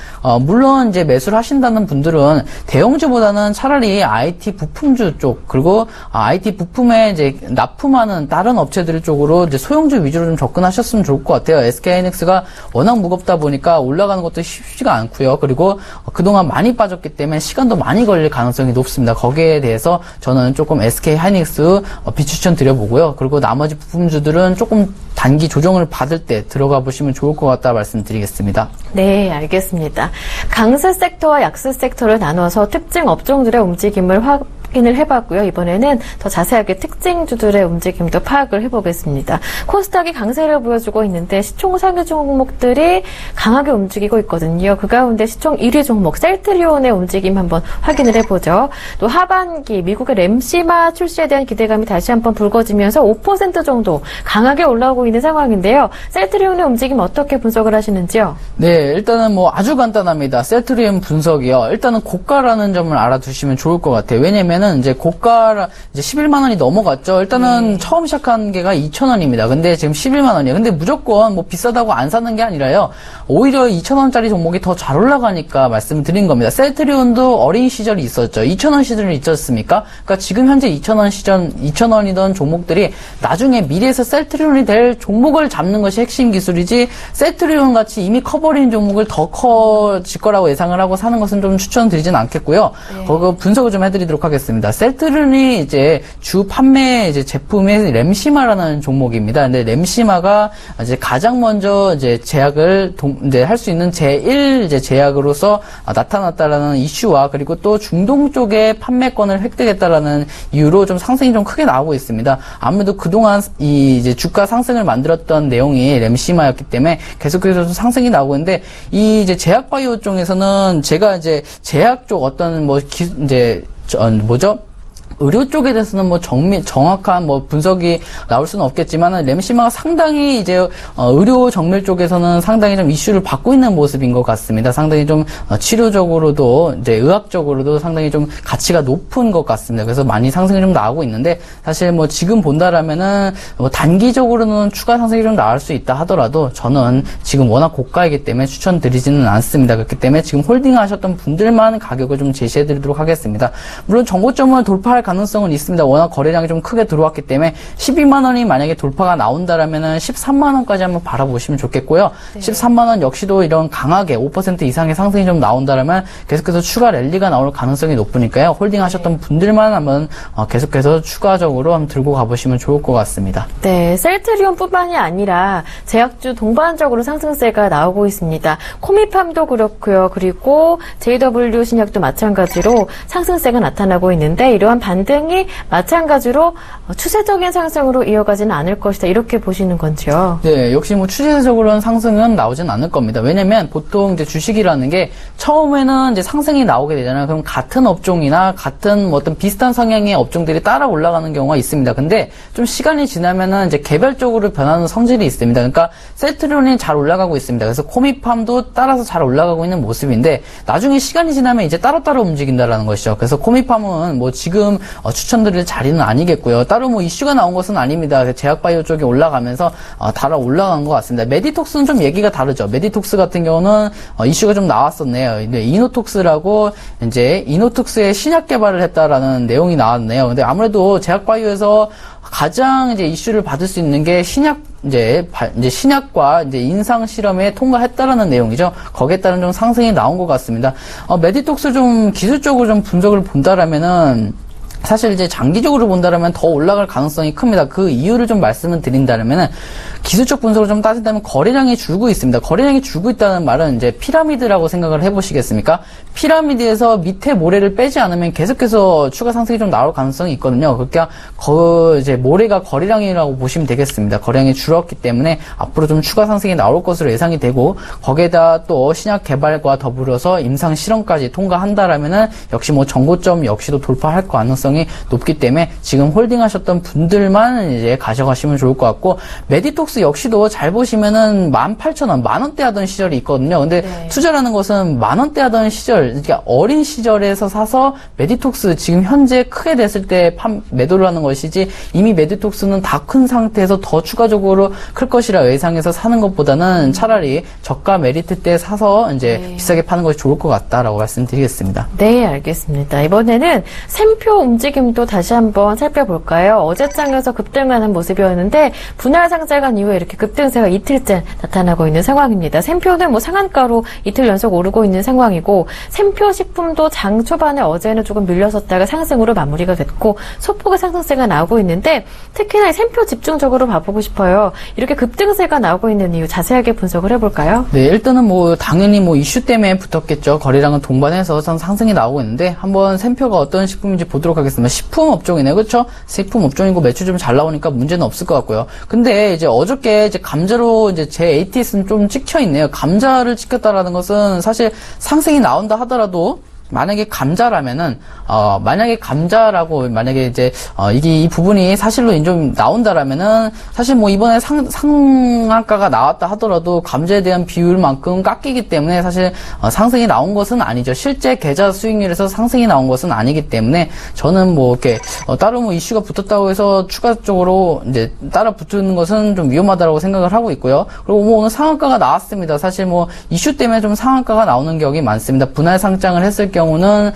물론 이제 매수를 하신다는 분들은 대형주보다는 차라리 IT 부품주 쪽 그리고 IT 부품에 이제 납품하는 다른 업체들 쪽으로 이제 소형주 위주로 좀 접근하셨으면 좋을 것 같아요. SK하이닉스가 워낙 무겁다 보니까 올라가는 것도 쉽지가 않고요. 그리고 그동안 많이 빠졌기 때문에 시간도 많이 걸릴 가능성이 높습니다. 거기에 대해서 저는 조금 SK하이닉스 비추천 드려보고요. 그리고 나머지 부품주들은 조금 단기 조정을 받을 때 들어가 보시면 좋을 것 같다 말씀드리겠습니다. 네, 알겠습니다. 강세 섹터와 약세 섹터를 나눠서 특징 업종들의 움직임을 확인을 해봤고요. 이번에는 더 자세하게 특징주들의 움직임도 파악을 해보겠습니다. 코스닥이 강세를 보여주고 있는데 시총 상위 종목들이 강하게 움직이고 있거든요. 그 가운데 시총 1위 종목 셀트리온의 움직임 한번 확인을 해보죠. 또 하반기 미국의 램시마 출시에 대한 기대감이 다시 한번 불거지면서 5% 정도 강하게 올라오고 있는 상황인데요. 셀트리온의 움직임 어떻게 분석을 하시는지요? 네, 일단은 뭐 아주 간단합니다. 셀트리온 분석이요. 일단은 고가라는 점을 알아두시면 좋을 것 같아요. 왜냐면은 이제 고가 이제 11만 원이 넘어갔죠. 일단은 처음 시작한 게가 2,000원입니다. 근데 지금 11만 원이에요. 근데 무조건 뭐 비싸다고 안 사는 게 아니라요. 오히려 2,000원짜리 종목이 더 잘 올라가니까 말씀을 드린 겁니다. 셀트리온도 어린 시절이 있었죠. 2,000원 시절이 있었습니까? 그러니까 지금 현재 2,000원이던 종목들이 나중에 미래에서 셀트리온이 될 종목을 잡는 것이 핵심 기술이지 셀트리온 같이 이미 커버린 종목을 더 커질 거라고 예상을 하고 사는 것은 좀 추천드리진 않겠고요. 그거 분석을 좀 해드리도록 하겠습니다. 셀트리온이 이제 주 판매 이제 제품의 램시마라는 종목입니다. 근데 램시마가 이제 가장 먼저 이제 제약을 이제 할 수 있는 제1 이제 제약으로서 나타났다라는 이슈와 그리고 또 중동 쪽에 판매권을 획득했다라는 이유로 좀 상승이 좀 크게 나오고 있습니다. 아무래도 그동안 이 이제 주가 상승을 만들었던 내용이 램시마였기 때문에 계속해서 상승이 나오고 있는데 이 이제 제약 바이오 쪽에서는 제가 이제 제약 쪽 어떤 뭐 의료 쪽에 대해서는 뭐 정확한 뭐 분석이 나올 수는 없겠지만 램시마가 상당히 이제 의료 정밀 쪽에서는 상당히 좀 이슈를 받고 있는 모습인 것 같습니다. 상당히 좀 치료적으로도 이제 의학적으로도 상당히 좀 가치가 높은 것 같습니다. 그래서 많이 상승이 좀 나오고 있는데 사실 뭐 지금 본다라면은 뭐 단기적으로는 추가 상승이 좀 나올 수 있다 하더라도 저는 지금 워낙 고가이기 때문에 추천드리지는 않습니다. 그렇기 때문에 지금 홀딩하셨던 분들만 가격을 좀 제시해드리도록 하겠습니다. 물론 정고점을 돌파할 가능성은 있습니다. 워낙 거래량이 좀 크게 들어왔기 때문에 12만 원이 만약에 돌파가 나온다라면은 13만 원까지 한번 바라보시면 좋겠고요. 네. 13만 원 역시도 이런 강하게 5% 이상의 상승이 좀 나온다라면 계속해서 추가 랠리가 나올 가능성이 높으니까요. 홀딩하셨던 분들만 한번 계속해서 추가적으로 한번 들고 가보시면 좋을 것 같습니다. 네, 셀트리온뿐만이 아니라 제약주 동반적으로 상승세가 나오고 있습니다. 코미팜도 그렇고요. 그리고 JW 신약도 마찬가지로 상승세가 나타나고 있는데 이러한 반등이 마찬가지로 추세적인 상승으로 이어가지는 않을 것이다. 이렇게 보시는 건지요? 네, 역시 뭐 추세적으로는 상승은 나오진 않을 겁니다. 왜냐면 보통 이제 주식이라는 게 처음에는 이제 상승이 나오게 되잖아요. 그럼 같은 업종이나 같은 뭐 어떤 비슷한 성향의 업종들이 따라 올라가는 경우가 있습니다. 근데 좀 시간이 지나면은 이제 개별적으로 변하는 성질이 있습니다. 그러니까 셀트리온이 잘 올라가고 있습니다. 그래서 코미팜도 따라서 잘 올라가고 있는 모습인데 나중에 시간이 지나면 이제 따로따로 움직인다라는 것이죠. 그래서 코미팜은 뭐 지금 추천드릴 자리는 아니겠고요. 따로 뭐 이슈가 나온 것은 아닙니다. 제약바이오 쪽에 올라가면서 달아 올라간 것 같습니다. 메디톡스는 좀 얘기가 다르죠. 메디톡스 같은 경우는 이슈가 좀 나왔었네요. 이노톡스라고 이제 이노톡스의 신약 개발을 했다라는 내용이 나왔네요. 근데 아무래도 제약바이오에서 가장 이제 이슈를 받을 수 있는 게 신약과 이제 임상 실험에 통과했다라는 내용이죠. 거기에 따른 좀 상승이 나온 것 같습니다. 메디톡스 좀 기술적으로 좀 분석을 본다라면은 사실 이제 장기적으로 본다면 더 올라갈 가능성이 큽니다. 그 이유를 좀 말씀을 드린다면은 기술적 분석을 좀 따진다면 거래량이 줄고 있습니다. 거래량이 줄고 있다는 말은 이제 피라미드라고 생각을 해보시겠습니까? 피라미드에서 밑에 모래를 빼지 않으면 계속해서 추가 상승이 좀 나올 가능성이 있거든요. 그러니까 이제 모래가 거래량이라고 보시면 되겠습니다. 거래량이 줄었기 때문에 앞으로 좀 추가 상승이 나올 것으로 예상이 되고 거기에다 또 신약 개발과 더불어서 임상 실험까지 통과한다라면은 역시 뭐 정고점 역시도 돌파할 가능성이 가능성이 높기 때문에 지금 홀딩하셨던 분들만 이제 가져가시면 좋을 것 같고, 메디톡스 역시도 잘 보시면은 18,000원, 만원대 하던 시절이 있거든요. 근데 네. 투자라는 것은 만원대 하던 시절, 그러니까 어린 시절에서 사서 메디톡스 지금 현재 크게 됐을 때 매도를 하는 것이지, 이미 메디톡스는 다 큰 상태에서 더 추가적으로 클 것이라 예상해서 사는 것보다는 차라리 저가 메리트 때 사서 이제 네. 비싸게 파는 것이 좋을 것 같다라고 말씀드리겠습니다. 네, 알겠습니다. 이번에는 샘표 움직임도 다시 한번 살펴볼까요? 어제장에서 급등하는 모습이었는데 분할 상장한 이후에 이렇게 급등세가 이틀째 나타나고 있는 상황입니다. 샘표는 뭐 상한가로 이틀 연속 오르고 있는 상황이고, 샘표 식품도 장 초반에 어제는 조금 밀려섰다가 상승으로 마무리가 됐고 소폭의 상승세가 나오고 있는데, 특히나 이 샘표 집중적으로 봐보고 싶어요. 이렇게 급등세가 나오고 있는 이유 자세하게 분석을 해볼까요? 네, 일단은 뭐 당연히 뭐 이슈 때문에 붙었겠죠. 거래량은 동반해서 상승이 나오고 있는데, 한번 샘표가 어떤 식품인지 보도록 하겠습니다. 식품 업종이네요, 그렇죠? 식품 업종이고 매출 좀 잘 나오니까 문제는 없을 것 같고요. 근데 이제 어저께 이제 감자로 이제 제 ATS는 좀 찍혀 있네요. 감자를 찍혔다라는 것은 사실 상승이 나온다 하더라도, 만약에 감자라면은, 만약에 이제, 이 부분이 사실로 좀 나온다라면은, 사실 뭐 이번에 상한가가 나왔다 하더라도 감자에 대한 비율만큼 깎이기 때문에 사실, 상승이 나온 것은 아니죠. 실제 계좌 수익률에서 상승이 나온 것은 아니기 때문에, 저는 뭐 이렇게, 따로 뭐 이슈가 붙었다고 해서 추가적으로 이제 따라 붙는 것은 좀 위험하다고 생각을 하고 있고요. 그리고 뭐 오늘 상한가가 나왔습니다. 사실 뭐 이슈 때문에 좀 상한가가 나오는 경우가 많습니다. 분할 상장을 했을 경우는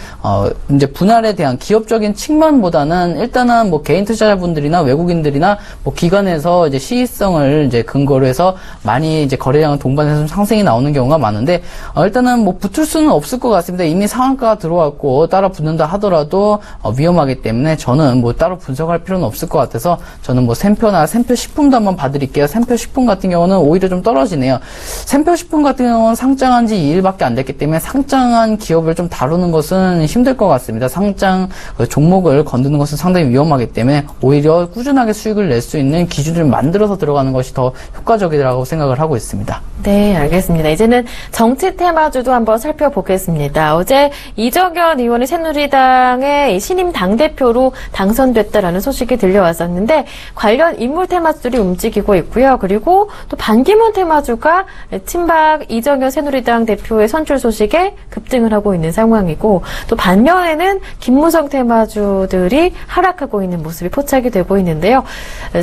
이제 분할에 대한 기업적인 측면보다는 일단은 뭐 개인 투자자분들이나 외국인들이나 뭐 기관에서 이제 시의성을 이제 근거로 해서 많이 이제 거래량을 동반해서 좀 상승이 나오는 경우가 많은데, 일단은 뭐 붙을 수는 없을 것 같습니다. 이미 상한가가 들어왔고 따라 붙는다 하더라도 위험하기 때문에 저는 뭐 따로 분석할 필요는 없을 것 같아서, 저는 뭐 샘표 식품도 한번 봐드릴게요. 샘표 식품 같은 경우는 오히려 좀 떨어지네요. 샘표 식품 같은 경우는 상장한 지 2일밖에 안 됐기 때문에 상장한 기업을 좀 다루는 것은 힘들 것 같습니다. 상장 종목을 건드는 것은 상당히 위험하기 때문에 오히려 꾸준하게 수익을 낼 수 있는 기준을 만들어서 들어가는 것이 더 효과적이라고 생각을 하고 있습니다. 네, 알겠습니다. 이제는 정치 테마주도 한번 살펴보겠습니다. 어제 이정현 의원이 새누리당의 신임 당대표로 당선됐다라는 소식이 들려왔었는데, 관련 인물 테마주들이 움직이고 있고요. 그리고 또 반기문 테마주가 친박 이정현 새누리당 대표의 선출 소식에 급등을 하고 있는 상황이고, 또 반면에는 김무성 테마주들이 하락하고 있는 모습이 포착이 되고 있는데요.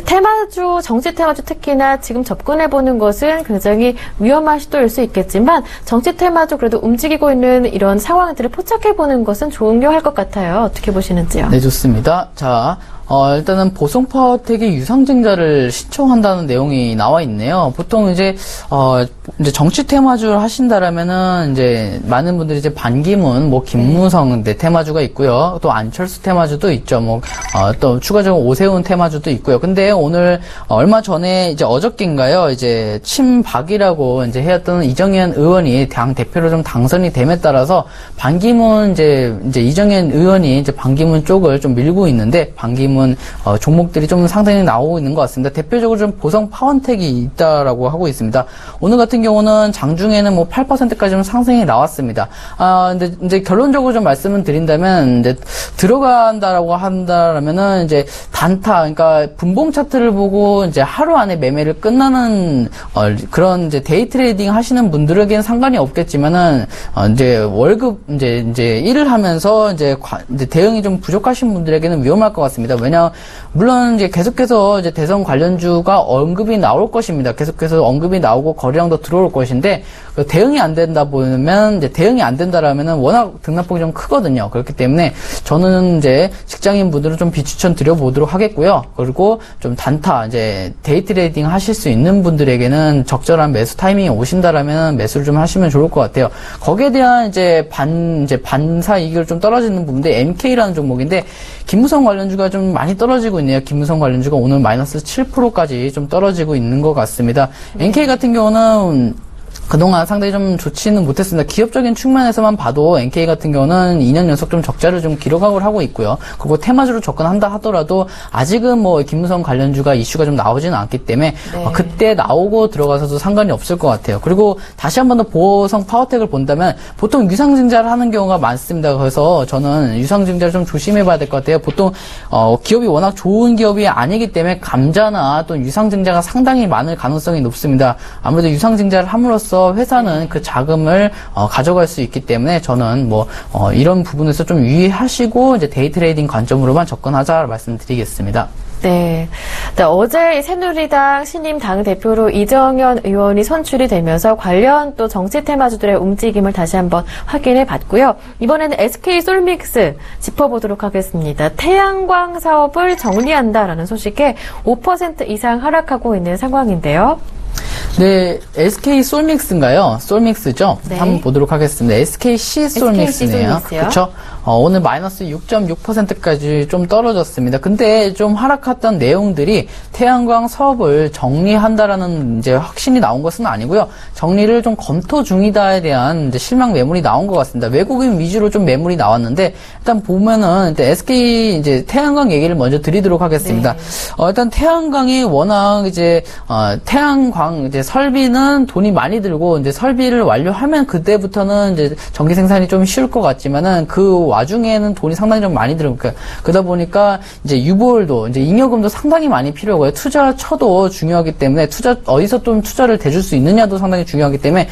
테마주, 정치 테마주 특히나 지금 접근해보는 것은 굉장히 위험한 시도일 수 있겠지만, 정치 테마주 그래도 움직이고 있는 이런 상황들을 포착해보는 것은 좋은 것 같아요. 어떻게 보시는지요? 네, 좋습니다. 자, 일단은 보성파워텍이 유상증자를 신청한다는 내용이 나와 있네요. 보통 이제 정치 테마주를 하신다라면은 이제 많은 분들이 이제 반기문, 뭐 김무성 테마주가 있고요. 또 안철수 테마주도 있죠. 또 추가적으로 오세훈 테마주도 있고요. 근데 오늘 얼마 전에 이제 어저께인가요? 이제 친박이라고 이제 해왔던 이정현 의원이 당 대표로 좀 당선이 됨에 따라서 반기문 이제 이정현 의원이 이제 반기문 쪽을 좀 밀고 있는데, 반기문 종목들이 좀 상당히 나오고 있는 것 같습니다. 대표적으로 좀 보성 파원텍이 있다라고 하고 있습니다. 오늘 같은 경우는 장중에는 뭐 8%까지 좀 상승이 나왔습니다. 근데 이제 결론적으로 좀 말씀을 드린다면, 이제 들어간다라고 한다라면은 이제 단타, 그러니까 분봉 차트를 보고 이제 하루 안에 매매를 끝나는 그런 이제 데이 트레이딩 하시는 분들에게는 상관이 없겠지만은 이제 월급 이제 일을 하면서 이제 대응이 좀 부족하신 분들에게는 위험할 것 같습니다. 왜냐, 물론 이제 계속해서 이제 대선 관련주가 언급이 나올 것입니다. 계속해서 언급이 나오고 거래량도 들어올 것인데, 대응이 안 된다 보면, 이제 대응이 안 된다라면은 워낙 등락폭이 좀 크거든요. 그렇기 때문에 저는 이제 직장인 분들은 좀 비추천 드려보도록 하겠고요. 그리고 좀 단타, 이제 데이 트레이딩 하실 수 있는 분들에게는 적절한 매수 타이밍이 오신다라면 매수를 좀 하시면 좋을 것 같아요. 거기에 대한 이제 반사 이익을 좀 떨어지는 부분인데, MK라는 종목인데, 김무성 관련주가 좀 많이 떨어지고 있네요. 김무성 관련주가 오늘 마이너스 7%까지 좀 떨어지고 있는 것 같습니다. NK 같은 경우는 그동안 상당히 좀 좋지는 못했습니다. 기업적인 측면에서만 봐도 NK 같은 경우는 2년 연속 좀 적자를 좀 기록하고 하고 있고요. 그리고 테마주로 접근한다 하더라도 아직은 뭐 김무성 관련주가 이슈가 좀 나오지는 않기 때문에 네. 그때 나오고 들어가서도 상관이 없을 것 같아요. 그리고 다시 한 번 더 보성 파워텍을 본다면 보통 유상증자를 하는 경우가 많습니다. 그래서 저는 유상증자를 좀 조심해봐야 될 것 같아요. 보통 기업이 워낙 좋은 기업이 아니기 때문에 감자나 또 유상증자가 상당히 많을 가능성이 높습니다. 아무래도 유상증자를 함으로써 회사는 그 자금을 가져갈 수 있기 때문에 저는 뭐 이런 부분에서 좀 유의하시고 이제 데이 트레이딩 관점으로만 접근하자 말씀드리겠습니다. 네. 어제 새누리당 신임 당대표로 이정현 의원이 선출이 되면서 관련 또 정치 테마주들의 움직임을 다시 한번 확인해 봤고요. 이번에는 SK 솔믹스 짚어보도록 하겠습니다. 태양광 사업을 정리한다라는 소식에 5% 이상 하락하고 있는 상황인데요. 네, SK 솔믹스인가요? 솔믹스죠? 네. 한번 보도록 하겠습니다. SKC 솔믹스네요. 그렇죠? 오늘 마이너스 6.6%까지 좀 떨어졌습니다. 근데 좀 하락했던 내용들이 태양광 사업을 정리한다라는 이제 확신이 나온 것은 아니고요. 정리를 좀 검토 중이다에 대한 이제 실망 매물이 나온 것 같습니다. 외국인 위주로 좀 매물이 나왔는데 일단 보면은 일단 SK 이제 태양광 얘기를 먼저 드리도록 하겠습니다. 네. 일단 태양광이 워낙 이제 태양광 이제 설비는 돈이 많이 들고 이제 설비를 완료하면 그때부터는 이제 전기 생산이 좀 쉬울 것 같지만은 그 와중에는 돈이 상당히 좀 많이 들고 그러다 보니까 이제 유보율도 이제 잉여금도 상당히 많이 필요하고요. 투자처도 중요하기 때문에 어디서 좀 투자를 대줄 수 있느냐도 상당히 중요하기 때문에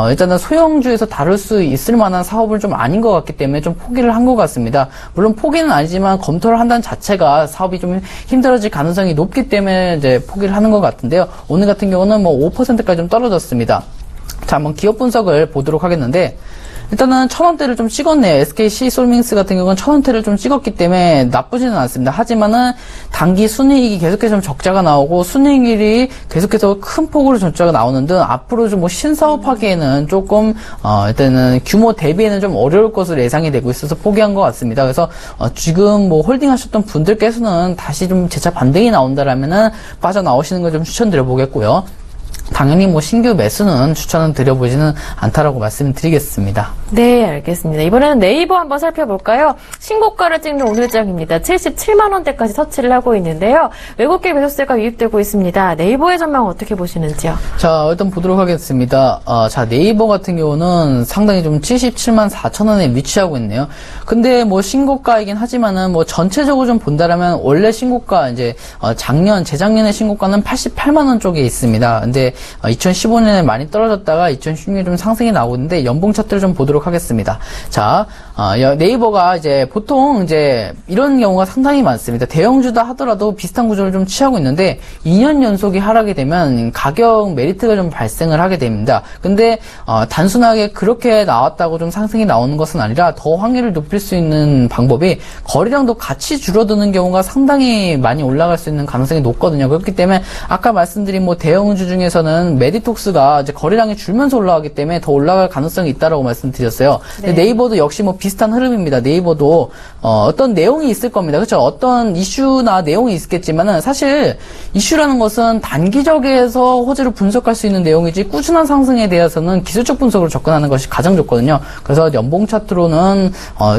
일단은 소형주에서 다룰 수 있을 만한 사업은 좀 아닌 것 같기 때문에 좀 포기를 한 것 같습니다. 물론 포기는 아니지만 검토를 한다는 자체가 사업이 좀 힘들어질 가능성이 높기 때문에 이제 포기를 하는 것 같은데요. 오늘 같은 경우는 뭐 5%까지 좀 떨어졌습니다. 자, 한번 기업 분석을 보도록 하겠는데 일단은 1,000원대를 좀 찍었네요. SKC 솔믹스 같은 경우는 1,000원대를 좀 찍었기 때문에 나쁘지는 않습니다. 하지만은 단기 순이익이 계속해서 좀 적자가 나오고 순이익이 계속해서 큰 폭으로 적자가 나오는 등 앞으로 좀 뭐 신사업하기에는 조금 일단은 규모 대비에는 좀 어려울 것으로 예상이 되고 있어서 포기한 것 같습니다. 그래서 지금 뭐 홀딩하셨던 분들께서는 다시 좀 재차 반등이 나온다라면은 빠져나오시는 걸 좀 추천드려 보겠고요. 당연히 뭐 신규 매수는 추천은 드려보지는 않다라고 말씀드리겠습니다. 네, 알겠습니다. 이번에는 네이버 한번 살펴볼까요? 신고가를 찍는 오늘장입니다. 77만 원대까지 터치를 하고 있는데요. 외국계 매수세가 유입되고 있습니다. 네이버의 전망 어떻게 보시는지요? 자, 일단 보도록 하겠습니다. 자, 네이버 같은 경우는 상당히 좀 77만 4천 원에 위치하고 있네요. 근데 뭐 신고가이긴 하지만은 뭐 전체적으로 좀 본다라면 원래 신고가 이제 재작년의 신고가는 88만 원 쪽에 있습니다. 근데 2015년에 많이 떨어졌다가 2016년에 좀 상승이 나오고 있는데 연봉 차트를 좀 보도록 하겠습니다. 자, 네이버가 이제 보통 이제 이런 경우가 상당히 많습니다. 대형주다 하더라도 비슷한 구조를 좀 취하고 있는데 2년 연속이 하락이 되면 가격 메리트가 좀 발생을 하게 됩니다. 근데 단순하게 그렇게 나왔다고 좀 상승이 나오는 것은 아니라 더 확률을 높일 수 있는 방법이 거래량도 같이 줄어드는 경우가 상당히 많이 올라갈 수 있는 가능성이 높거든요. 그렇기 때문에 아까 말씀드린 뭐 대형주 중에서는 메디톡스가 이제 거래량이 줄면서 올라가기 때문에 더 올라갈 가능성이 있다라고 말씀드렸어요. 네. 근데 네이버도 역시 뭐 비슷한 흐름입니다. 네이버도 어떤 내용이 있을 겁니다. 그렇죠? 어떤 이슈나 내용이 있겠지만은 사실 이슈라는 것은 단기적에서 호재를 분석할 수 있는 내용이지 꾸준한 상승에 대해서는 기술적 분석으로 접근하는 것이 가장 좋거든요. 그래서 연봉 차트로는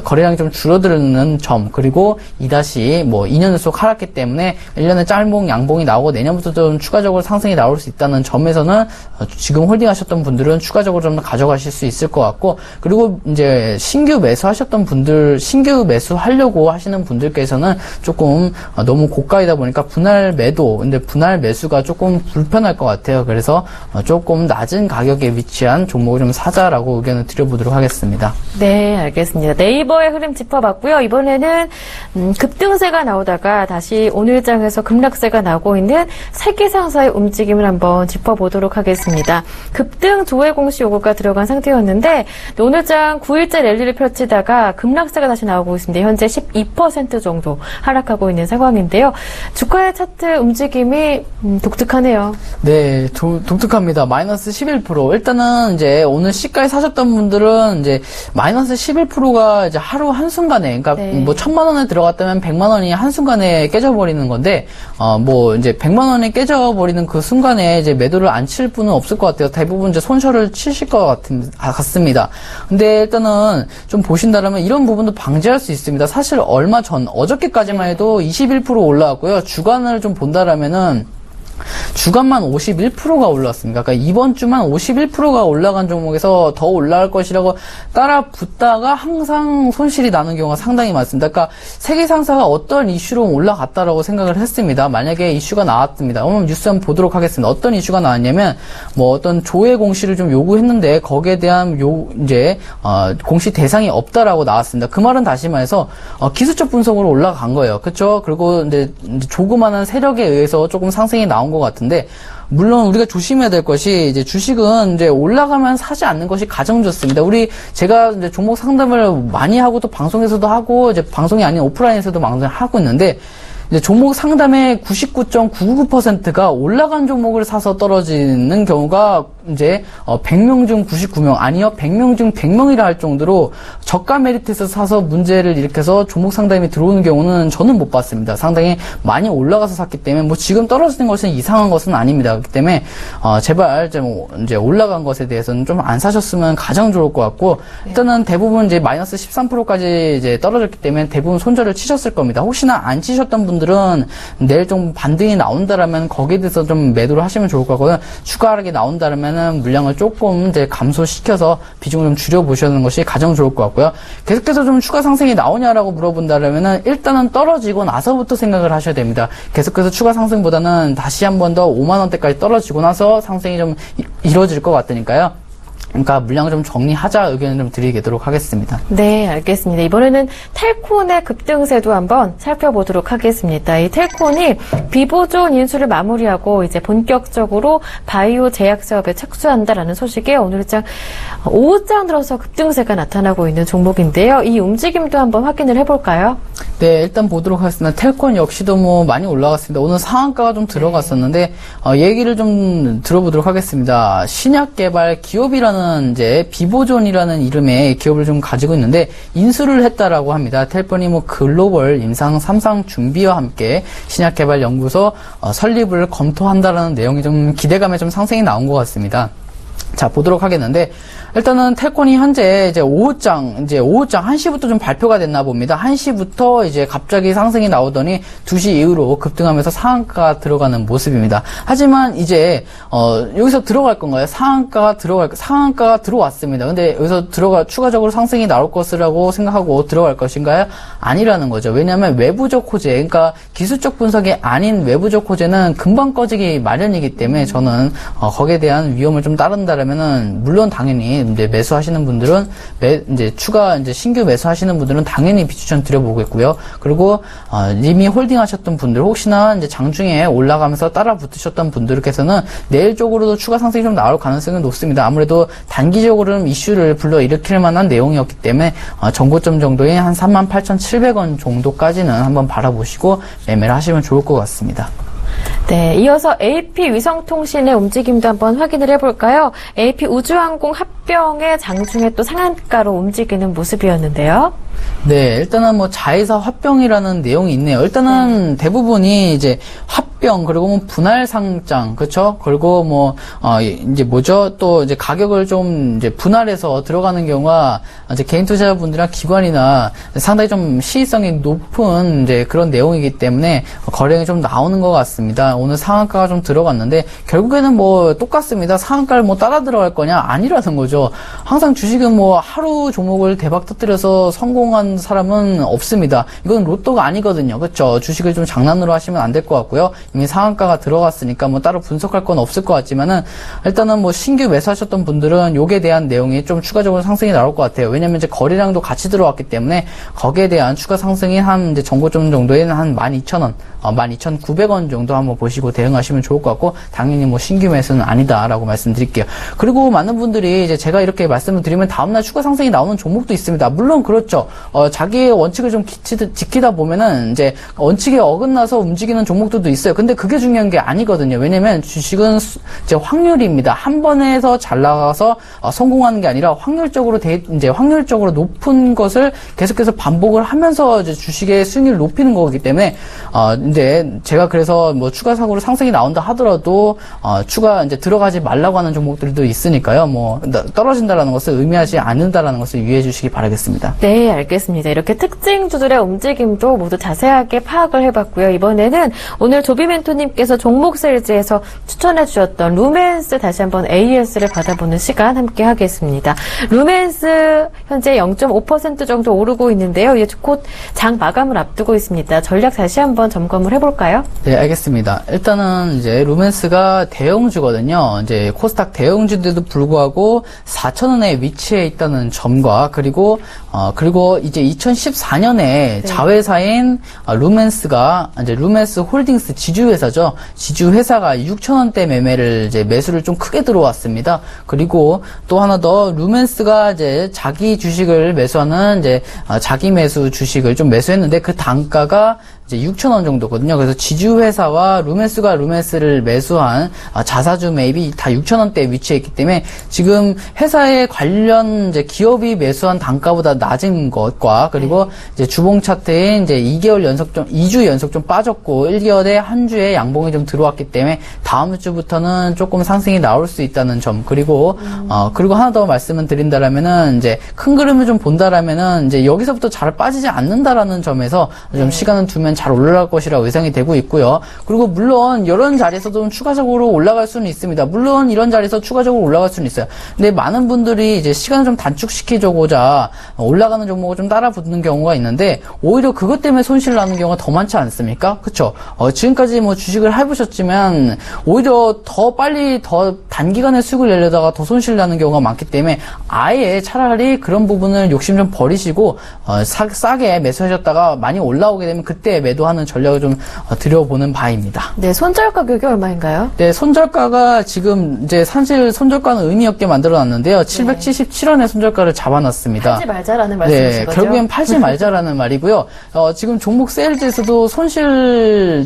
거래량이 좀 줄어드는 점 그리고 2년 연속 하락기 때문에 1년에 짤봉 양봉이 나오고 내년부터 좀 추가적으로 상승이 나올 수 있다는 점에서는 지금 홀딩하셨던 분들은 추가적으로 좀 가져가실 수 있을 것 같고 그리고 이제 신규 매수하셨던 분들 신규 매수하려고 하시는 분들께서는 조금 너무 고가이다 보니까 근데 분할 매수가 조금 불편할 것 같아요. 그래서 조금 낮은 가격에 위치한 종목을 좀 사자라고 의견을 드려보도록 하겠습니다. 네, 알겠습니다. 네이버의 흐름 짚어봤고요. 이번에는 급등세가 나오다가 다시 오늘장에서 급락세가 나오고 있는 세계상사의 움직임을 한번 짚어보도록 하겠습니다. 급등 조회 공시 요구가 들어간 상태였는데 오늘장 9일째 랠리를 펼친 버티다가 급락세가 다시 나오고 있습니다. 현재 12% 정도 하락하고 있는 상황인데요. 주가의 차트 움직임이 독특하네요. 네, 독특합니다. 마이너스 11%. 일단은 이제 오늘 시가에 사셨던 분들은 이제 마이너스 11%가 이제 하루 한순간에, 그러니까 네. 뭐 1,000만 원에 들어갔다면 100만 원이 한순간에 깨져버리는 건데, 뭐 이제 100만 원이 깨져버리는 그 순간에 이제 매도를 안 칠 분은 없을 것 같아요. 대부분 이제 손절을 치실 것 같습니다. 근데 일단은 좀 보신다면 이런 부분도 방지할 수 있습니다. 사실 얼마 전, 어저께까지만 해도 21% 올라왔고요. 주간을 좀 본다라면은 주간만 51%가 올랐습니다. 그러니까 이번 주만 51%가 올라간 종목에서 더 올라갈 것이라고 따라 붙다가 항상 손실이 나는 경우가 상당히 많습니다. 그러니까 세계 상사가 어떤 이슈로 올라갔다라고 생각을 했습니다. 만약에 이슈가 나왔습니다. 오늘 뉴스 한번 보도록 하겠습니다. 어떤 이슈가 나왔냐면 뭐 어떤 조회 공시를 좀 요구했는데 거기에 대한 공시 대상이 없다라고 나왔습니다. 그 말은 다시 말해서 기술적 분석으로 올라간 거예요. 그렇죠? 그리고 이제 조그마한 세력에 의해서 조금 상승이 나온 것 같은데, 물론 우리가 조심해야 될 것이 이제 주식은 이제 올라가면 사지 않는 것이 가장 좋습니다. 제가 이제 종목 상담을 많이 하고 또 방송에서도 하고 이제 방송이 아닌 오프라인에서도 방송을 하고 있는데, 이제 종목 상담의 99.999%가 올라간 종목을 사서 떨어지는 경우가 이제 100명 중 99명, 아니요 100명 중 100명이라 할 정도로 저가 메리트에서 사서 문제를 일으켜서 종목 상담이 들어오는 경우는 저는 못 봤습니다. 상당히 많이 올라가서 샀기 때문에 뭐 지금 떨어지는 것은 이상한 것은 아닙니다. 그렇기 때문에 제발 이제 올라간 것에 대해서는 좀 안 사셨으면 가장 좋을 것 같고, 일단은 대부분 이제 마이너스 13%까지 이제 떨어졌기 때문에 대부분 손절을 치셨을 겁니다. 혹시나 안 치셨던 분들은 내일 좀 반등이 나온다라면 거기에 대해서 좀 매도를 하시면 좋을 것 같고요. 추가 하락이 나온다라면 물량을 조금 이제 감소시켜서 비중을 좀 줄여보시는 것이 가장 좋을 것 같고요. 계속해서 좀 추가 상승이 나오냐라고 물어본다라면은 일단은 떨어지고 나서부터 생각을 하셔야 됩니다. 계속해서 추가 상승보다는 다시 한 번 더 5만 원대까지 떨어지고 나서 상승이 좀 이루어질 것 같으니까요. 그러니까 물량을 좀 정리하자 의견을 좀 드리도록 하겠습니다. 네, 알겠습니다. 이번에는 텔콘의 급등세도 한번 살펴보도록 하겠습니다. 이 텔콘이 비보존 인수를 마무리하고 이제 본격적으로 바이오 제약 사업에 착수한다라는 소식에 오늘장 오후장 들어서 급등세가 나타나고 있는 종목인데요. 이 움직임도 한번 확인을 해볼까요? 네, 일단 보도록 하겠습니다. 텔콘 역시도 뭐 많이 올라갔습니다. 오늘 상한가가 좀 들어갔었는데 얘기를 좀 들어보도록 하겠습니다. 신약 개발 기업이라는 이제 비보존이라는 이름의 기업을 좀 가지고 있는데 인수를 했다라고 합니다. 텔콘이 뭐 글로벌 임상 3상 준비와 함께 신약 개발 연구소 설립을 검토한다라는 내용이 좀 기대감에 좀 상승이 나온 것 같습니다. 자, 보도록 하겠는데, 일단은 텔콘이 현재 이제 오후장 1시부터 좀 발표가 됐나 봅니다. 1시부터 이제 갑자기 상승이 나오더니 2시 이후로 급등하면서 상한가가 들어가는 모습입니다. 하지만 이제, 여기서 들어갈 건가요? 상한가가 들어왔습니다. 근데 여기서 추가적으로 상승이 나올 것이라고 생각하고 들어갈 것인가요? 아니라는 거죠. 왜냐하면 외부적 호재, 그러니까 기술적 분석이 아닌 외부적 호재는 금방 꺼지기 마련이기 때문에 저는 거기에 대한 위험을 좀 따른다라면은 물론 당연히 이제 매수하시는 분들은 신규 매수하시는 분들은 당연히 비추천 드려보겠고요. 그리고 이미 홀딩하셨던 분들, 혹시나 이제 장중에 올라가면서 따라 붙으셨던 분들께서는 내일 쪽으로도 추가 상승이 좀 나올 가능성이 높습니다. 아무래도 단기적으로는 이슈를 불러일으킬 만한 내용이었기 때문에 정고점 정도인 한 38,700원 정도까지는 한번 바라보시고 매매를 하시면 좋을 것 같습니다. 네, 이어서 AP 위성통신의 움직임도 한번 확인을 해볼까요? AP 우주항공 합병의 장중에 또 상한가로 움직이는 모습이었는데요. 네, 일단은 뭐 자회사 합병이라는 내용이 있네요. 일단은 대부분이 이제 합병, 그리고 뭐 분할 상장, 그렇죠? 그리고 뭐 또 이제 가격을 좀 이제 분할해서 들어가는 경우가 이제 개인 투자자분들이나 기관이나 상당히 좀 시의성이 높은 이제 그런 내용이기 때문에 거래량이 좀 나오는 것 같습니다. 오늘 상한가가 좀 들어갔는데 결국에는 뭐 똑같습니다. 상한가를 뭐 따라 들어갈 거냐? 아니라는 거죠. 항상 주식은 뭐 하루 종목을 대박 터뜨려서 성공한 사람은 없습니다. 이건 로또가 아니거든요. 그렇죠? 주식을 좀 장난으로 하시면 안 될 것 같고요. 이미 상한가가 들어갔으니까 뭐 따로 분석할 건 없을 것 같지만은 일단은 뭐 신규 매수하셨던 분들은 요게 대한 내용이 좀 추가적으로 상승이 나올 것 같아요. 왜냐면 이제 거래량도 같이 들어왔기 때문에 거기에 대한 추가 상승이 한 이제 정고점 정도에는 한 12,000원, 12,900원 정도 한번 보시고 대응하시면 좋을 것 같고 당연히 뭐 신규 매수는 아니다라고 말씀드릴게요. 그리고 많은 분들이 이제 제가 이렇게 말씀을 드리면 다음날 추가 상승이 나오는 종목도 있습니다. 물론 그렇죠. 자기의 원칙을 좀 지키다 보면은 이제 원칙에 어긋나서 움직이는 종목들도 있어요. 근데 그게 중요한 게 아니거든요. 왜냐면 주식은 이제 확률입니다. 한 번에서 잘 나가서 성공하는 게 아니라 이제 확률적으로 높은 것을 계속해서 반복을 하면서 이제 주식의 수익률을 높이는 거기 때문에 이제 제가 그래서 뭐 추가 사고로 상승이 나온다 하더라도 추가 이제 들어가지 말라고 하는 종목들도 있으니까요. 뭐 떨어진다라는 것을 의미하지 않는다라는 것을 유의해 주시기 바라겠습니다. 네, 알겠습니다. 이렇게 특징주들의 움직임도 모두 자세하게 파악을 해봤고요. 이번에는 오늘 조비멘토님께서 종목 세일즈에서 추천해 주셨던 루멘스 다시 한번 AS를 받아보는 시간 함께 하겠습니다. 루멘스 현재 0.5% 정도 오르고 있는데요. 이제 곧 장 마감을 앞두고 있습니다. 전략 다시 한번 점검을 해볼까요? 네, 알겠습니다. 일단은 이제 루멘스가 대형주거든요. 이제 코스닥 대형주인데도 불구하고 4,000원에 위치해 있다는 점과 그리고 이제 2014년에 자회사인 루멘스가 이제 루멘스 홀딩스 지주회사죠. 지주회사가 6,000원대 매매를 이제 매수를 좀 크게 들어왔습니다. 그리고 또 하나 더 루멘스가 이제 자기 주식을 매수하는 이제 자기 매수 주식을 좀 매수했는데 그 단가가 이제 6,000원 정도거든요. 그래서 지주회사와 루멘스가 루멘스를 매수한 자사주 매입이 다 6,000원대에 위치해 있기 때문에 지금 회사의 관련 이제 기업이 매수한 단가보다 낮은 것과 그리고 이제 주봉 차트에 이제 2주 연속 좀 빠졌고 1개월에 한 주에 양봉이 좀 들어왔기 때문에 다음 주부터는 조금 상승이 나올 수 있다는 점 그리고 하나 더 말씀을 드린다라면은 이제 큰 그림을 좀 본다라면은 이제 여기서부터 잘 빠지지 않는다라는 점에서 좀 시간을 두면 잘 올라갈 것이라 예상이 되고 있고요. 그리고 물론 이런 자리에서도 좀 추가적으로 올라갈 수는 있습니다. 물론 이런 자리에서 추가적으로 올라갈 수는 있어요. 근데 많은 분들이 이제 시간을 좀 단축시키자고자 올라가는 종목을 좀 따라 붙는 경우가 있는데 오히려 그것 때문에 손실 나는 경우가 더 많지 않습니까? 그렇죠? 지금까지 뭐 주식을 해보셨지만 오히려 더 빨리 더 단기간에 수익을 내려다가 더 손실 나는 경우가 많기 때문에 아예 차라리 그런 부분을 욕심 좀 버리시고 싸게 매수하셨다가 많이 올라오게 되면 그때 매도하는 전략을 좀 들여보는 바입니다. 네, 손절 가격이 얼마인가요? 네, 손절가가 지금 이제 사실 손절가는 의미 없게 만들어놨는데요. 777원의 손절가를 잡아놨습니다. 팔지 말자라는 말씀이신 네, 거죠? 결국엔 팔지 말자라는 말이고요. 지금 종목 세일즈에서도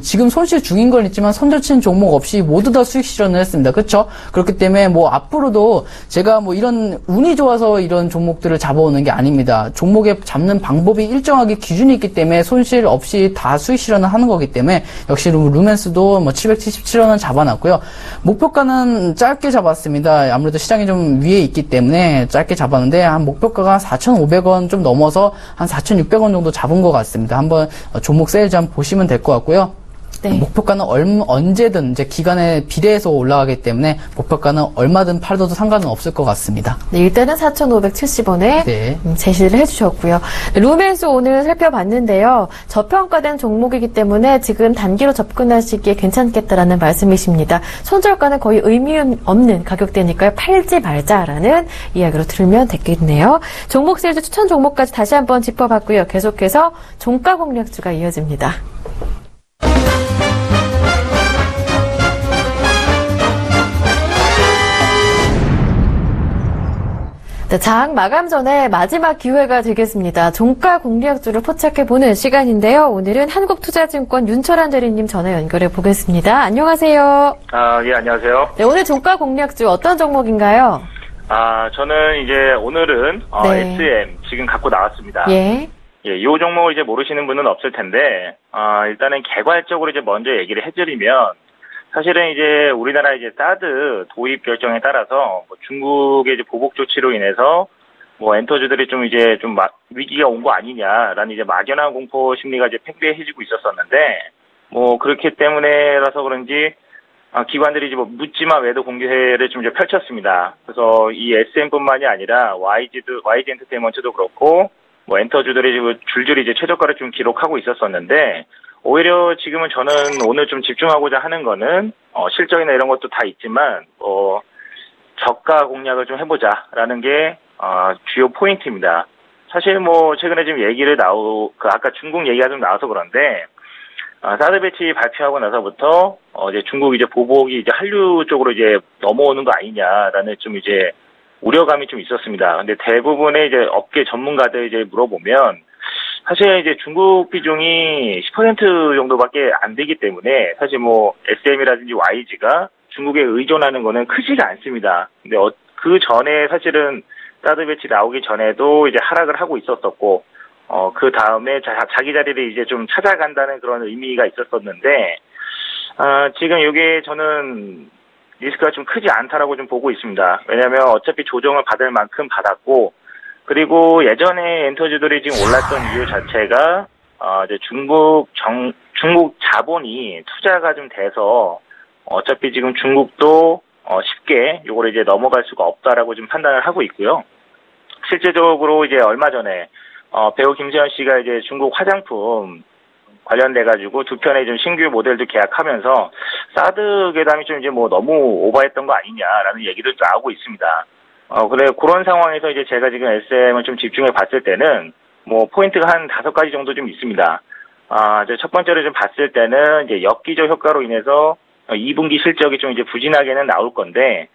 지금 손실 중인 건 있지만 손절친 종목 없이 모두 다 수익 실현을 했습니다. 그렇죠? 그렇기 때문에 뭐 앞으로도 제가 뭐 이런 운이 좋아서 이런 종목들을 잡아오는 게 아닙니다. 종목에 잡는 방법이 일정하게 기준이 있기 때문에 손실 없이 다 수익 실현을 하는 거기 때문에 역시 루멘스도 뭐 777원은 잡아놨고요. 목표가는 짧게 잡았습니다. 아무래도 시장이 좀 위에 있기 때문에 짧게 잡았는데 한 목표가가 4,500원 좀 넘어서 한 4,600원 정도 잡은 것 같습니다. 한번 종목 세일즈 한번 보시면 될 것 같고요. 네. 목표가는 언제든 이제 기간에 비례해서 올라가기 때문에 목표가는 얼마든 팔아도 상관은 없을 것 같습니다. 네, 일단은 4,570원에 네. 제시를 해주셨고요. 루멘스 오늘 살펴봤는데요. 저평가된 종목이기 때문에 지금 단기로 접근하시기에 괜찮겠다라는 말씀이십니다. 손절가는 거의 의미 없는 가격대니까요. 팔지 말자라는 이야기로 들으면 되겠네요. 종목 세일즈 추천 종목까지 다시 한번 짚어봤고요. 계속해서 종가 공략주가 이어집니다. 네, 장 마감 전에 마지막 기회가 되겠습니다. 종가 공략주를 포착해보는 시간인데요. 오늘은 한국투자증권 윤철한 대리님 전화 연결해 보겠습니다. 안녕하세요. 예, 안녕하세요. 네, 오늘 종가 공략주 어떤 종목인가요? 저는 이제 오늘은 네. SM 지금 갖고 나왔습니다. 예. 예, 이 종목을 이제 모르시는 분은 없을 텐데, 일단은 개괄적으로 이제 먼저 얘기를 해드리면, 사실은 이제 우리나라 이제 사드 도입 결정에 따라서 뭐 중국의 이제 보복 조치로 인해서 뭐 엔터주들이 좀 이제 좀 위기가 온 거 아니냐라는 이제 막연한 공포 심리가 이제 팽배해지고 있었었는데 뭐 그렇기 때문에라서 그런지 기관들이 이제 뭐 묻지마 매도 공개를 좀 이제 펼쳤습니다. 그래서 이 SM뿐만이 아니라 YG 엔터테인먼트도 그렇고 뭐 엔터주들이 줄줄이 이제 최저가를 좀 기록하고 있었었는데 오히려 지금은 저는 오늘 좀 집중하고자 하는 거는 실적이나 이런 것도 다 있지만 저가 공략을 좀 해보자라는 게 주요 포인트입니다. 사실 뭐 최근에 지금 얘기를 아까 중국 얘기가 좀 나와서 그런데 사드 배치 발표하고 나서부터 이제 중국 이제 보복이 이제 한류 쪽으로 이제 넘어오는 거 아니냐라는 좀 이제 우려감이 좀 있었습니다. 근데 대부분의 이제 업계 전문가들 이제 물어보면 사실 이제 중국 비중이 10% 정도밖에 안 되기 때문에 사실 뭐 SM이라든지 YG가 중국에 의존하는 거는 크지가 않습니다. 근데 그 전에 사실은 사드 배치 나오기 전에도 이제 하락을 하고 있었었고 그 다음에 자기 자리를 이제 좀 찾아간다는 그런 의미가 있었었는데 지금 이게 저는 리스크가 좀 크지 않다라고 좀 보고 있습니다. 왜냐하면 어차피 조정을 받을 만큼 받았고, 그리고 예전에 엔터주들이 지금 올랐던 이유 자체가 이제 중국 자본이 투자가 좀 돼서 어차피 지금 중국도 쉽게 요거를 이제 넘어갈 수가 없다라고 좀 판단을 하고 있고요. 실제적으로 이제 얼마 전에 배우 김세현 씨가 이제 중국 화장품 관련돼가지고 두 편의 좀 신규 모델도 계약하면서 사드 괴담이 좀 이제 뭐 너무 오버했던 거 아니냐라는 얘기도 나오고 있습니다. 그래 그런 상황에서 이제 제가 지금 SM을 좀 집중해 봤을 때는 뭐 포인트가 한 5가지 정도 좀 있습니다. 이제 첫 번째로 좀 봤을 때는 이제 역기조 효과로 인해서 2분기 실적이 좀 이제 부진하게는 나올 건데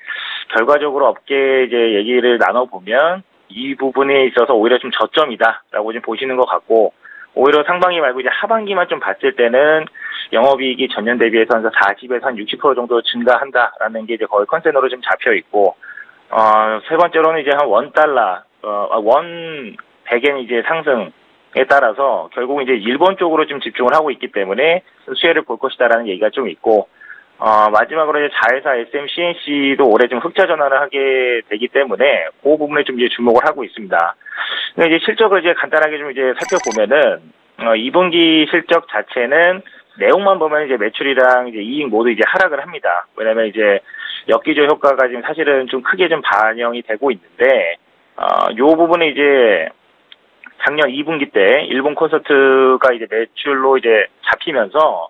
결과적으로 업계 이제 얘기를 나눠보면 이 부분에 있어서 오히려 좀 저점이다라고 좀 보시는 것 같고 오히려 상반기 말고 이제 하반기만 좀 봤을 때는 영업이익이 전년 대비해서 한 40에서 한 60% 정도 증가한다라는 게 이제 거의 컨센으로 좀 잡혀 있고 세 번째로는 이제 한 원 100엔 이제 상승에 따라서 결국 이제 일본 쪽으로 좀 집중을 하고 있기 때문에 수혜를 볼 것이다라는 얘기가 좀 있고 마지막으로 이제 자회사 SM CNC도 올해 좀 흑자 전환을 하게 되기 때문에 그 부분에 좀 이제 주목을 하고 있습니다. 근데 이제 실적을 이제 간단하게 좀 이제 살펴보면은 2분기 실적 자체는 내용만 보면 이제 매출이랑 이제 이익 모두 이제 하락을 합니다. 왜냐면 이제 역기조 효과가 지금 사실은 좀 크게 좀 반영이 되고 있는데 요 부분에 이제 작년 2분기 때 일본 콘서트가 이제 매출로 이제 잡히면서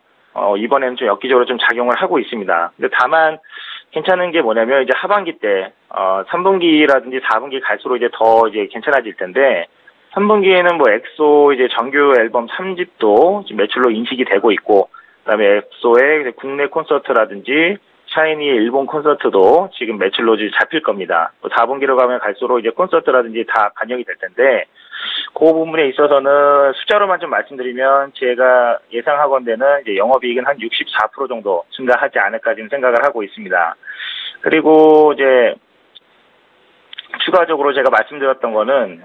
이번에는 좀 엽기적으로 좀 작용을 하고 있습니다. 근데 다만 괜찮은 게 뭐냐면 이제 하반기 때 3분기라든지 4분기 갈수록 이제 더 이제 괜찮아질 텐데 3분기에는 뭐 엑소 이제 정규 앨범 3집도 지금 매출로 인식이 되고 있고 그다음에 엑소의 국내 콘서트라든지 샤이니의 일본 콘서트도 지금 매출로 이제 잡힐 겁니다. 4분기로 가면 갈수록 이제 콘서트라든지 다 반영이 될 텐데 그 부분에 있어서는 숫자로만 좀 말씀드리면 제가 예상하건대는 이제 영업이익은 한 64% 정도 증가하지 않을까 지금 생각을 하고 있습니다. 그리고 이제 추가적으로 제가 말씀드렸던 거는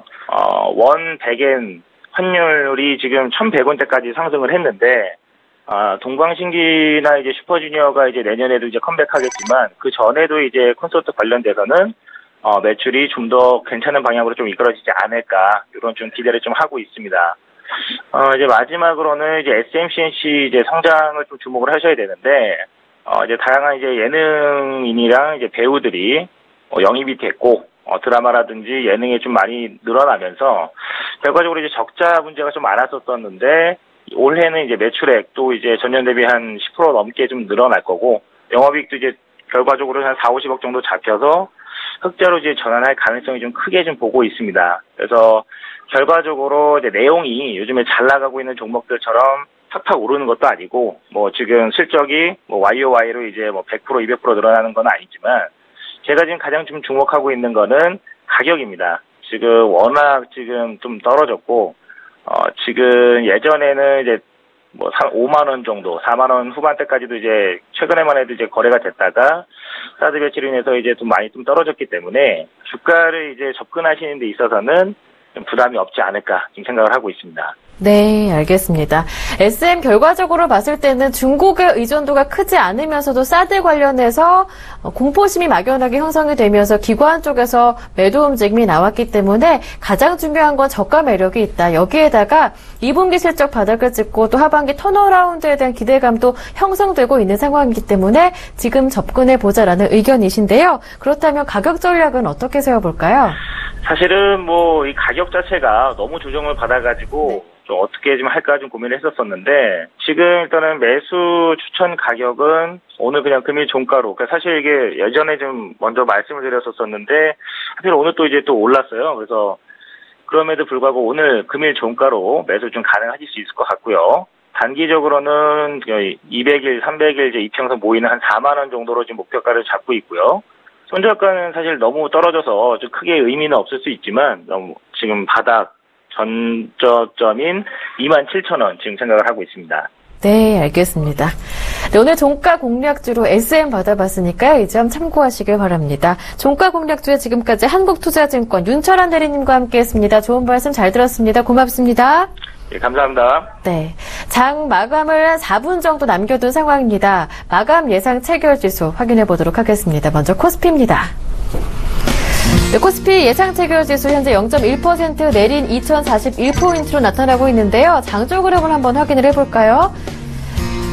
원 100엔 환율이 지금 1,100원대까지 상승을 했는데 동방신기나 이제 슈퍼주니어가 이제 내년에도 이제 컴백하겠지만 그 전에도 이제 콘서트 관련돼서는 매출이 좀 더 괜찮은 방향으로 좀 이끌어지지 않을까 이런 좀 기대를 좀 하고 있습니다. 이제 마지막으로는 이제 SMCNC 이제 성장을 좀 주목을 하셔야 되는데 이제 다양한 이제 예능인이랑 이제 배우들이 영입이 됐고 드라마라든지 예능에 좀 많이 늘어나면서 결과적으로 이제 적자 문제가 좀 많았었는데 올해는 이제 매출액도 이제 전년 대비 한 10% 넘게 좀 늘어날 거고 영업이익도 이제 결과적으로 한 4-50억 정도 잡혀서 흑자로 이제 전환할 가능성이 좀 크게 좀 보고 있습니다. 그래서 결과적으로 이제 내용이 요즘에 잘 나가고 있는 종목들처럼 팍팍 오르는 것도 아니고 뭐 지금 실적이 뭐 YOY로 이제 뭐 100% 200% 늘어나는 건 아니지만 제가 지금 가장 좀 주목하고 있는 거는 가격입니다. 지금 워낙 지금 좀 떨어졌고 지금 예전에는 이제 뭐 5만 원 정도, 4만 원 후반대까지도 이제 최근에만 해도 이제 거래가 됐다가 사드 배치로 인해서 이제 좀 많이 좀 떨어졌기 때문에 주가를 이제 접근하시는 데 있어서는 좀 부담이 없지 않을까 지금 생각을 하고 있습니다. 네, 알겠습니다. SM 결과적으로 봤을 때는 중국의 의존도가 크지 않으면서도 사드 관련해서 공포심이 막연하게 형성이 되면서 기관 쪽에서 매도 움직임이 나왔기 때문에 가장 중요한 건 저가 매력이 있다. 여기에다가 2분기 실적 바닥을 찍고 또 하반기 턴어라운드에 대한 기대감도 형성되고 있는 상황이기 때문에 지금 접근해보자라는 의견이신데요. 그렇다면 가격 전략은 어떻게 세워볼까요? 사실은 뭐 이 가격 자체가 너무 조정을 받아가지고 좀 어떻게 좀 할까 좀 고민을 했었었는데, 지금 일단은 매수 추천 가격은 오늘 그냥 금일 종가로, 그러니까 사실 이게 예전에 좀 먼저 말씀을 드렸었었는데, 사실 오늘 또 이제 또 올랐어요. 그래서 그럼에도 불구하고 오늘 금일 종가로 매수 좀 가능하실 수 있을 것 같고요. 단기적으로는 200일, 300일 이제 이평선 모이는 한 4만 원 정도로 지금 목표가를 잡고 있고요. 손절가는 사실 너무 떨어져서 좀 크게 의미는 없을 수 있지만, 너무 지금 바닥 전저점인 27,000원 지금 생각을 하고 있습니다. 네, 알겠습니다. 네, 오늘 종가 공략주로 SM 받아봤으니까요. 이 점 참고하시길 바랍니다. 종가 공략주에 지금까지 한국투자증권 윤철한 대리님과 함께했습니다. 좋은 말씀 잘 들었습니다. 고맙습니다. 예, 감사합니다. 네, 장 마감을 한 4분 정도 남겨둔 상황입니다. 마감 예상 체결지수 확인해 보도록 하겠습니다. 먼저 코스피입니다. 네, 코스피 예상 체결지수 현재 0.1% 내린 2041포인트로 나타나고 있는데요. 장조 그램을 한번 확인을 해볼까요?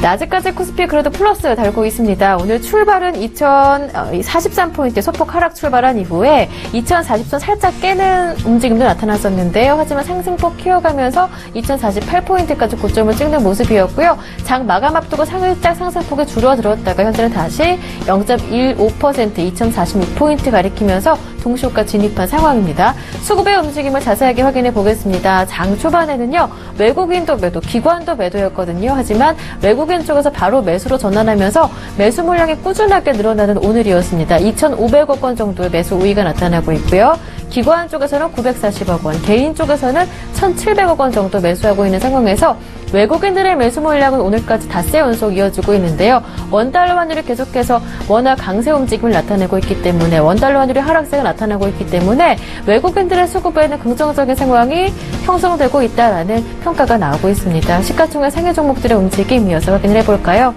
네, 아직까지 코스피 그래도 플러스 달고 있습니다. 오늘 출발은 2043포인트 소폭 하락 출발한 이후에 2040선 살짝 깨는 움직임도 나타났었는데요. 하지만 상승폭 키워가면서 2048포인트까지 고점을 찍는 모습이었고요. 장 마감 앞두고 살짝 상승폭이 줄어들었다가 현재는 다시 0.15% 2046포인트 가리키면서 동시호가 진입한 상황입니다. 수급의 움직임을 자세하게 확인해 보겠습니다. 장 초반에는요. 외국인도 매도, 기관도 매도였거든요. 하지만 외국인 쪽에서 바로 매수로 전환하면서 매수 물량이 꾸준하게 늘어나는 오늘이었습니다. 2,500억 원 정도의 매수 우위가 나타나고 있고요. 기관 쪽에서는 940억 원, 개인 쪽에서는 1,700억 원 정도 매수하고 있는 상황에서 외국인들의 매수 물량은 오늘까지 닷새 연속 이어지고 있는데요. 원달러 환율이 계속해서 워낙 강세 움직임을 나타내고 있기 때문에 원달러 환율의 하락세가 나타나고 있기 때문에 외국인들의 수급에는 긍정적인 상황이 형성되고 있다라는 평가가 나오고 있습니다. 시가총액 상해 종목들의 움직임 이어서 확인을 해볼까요?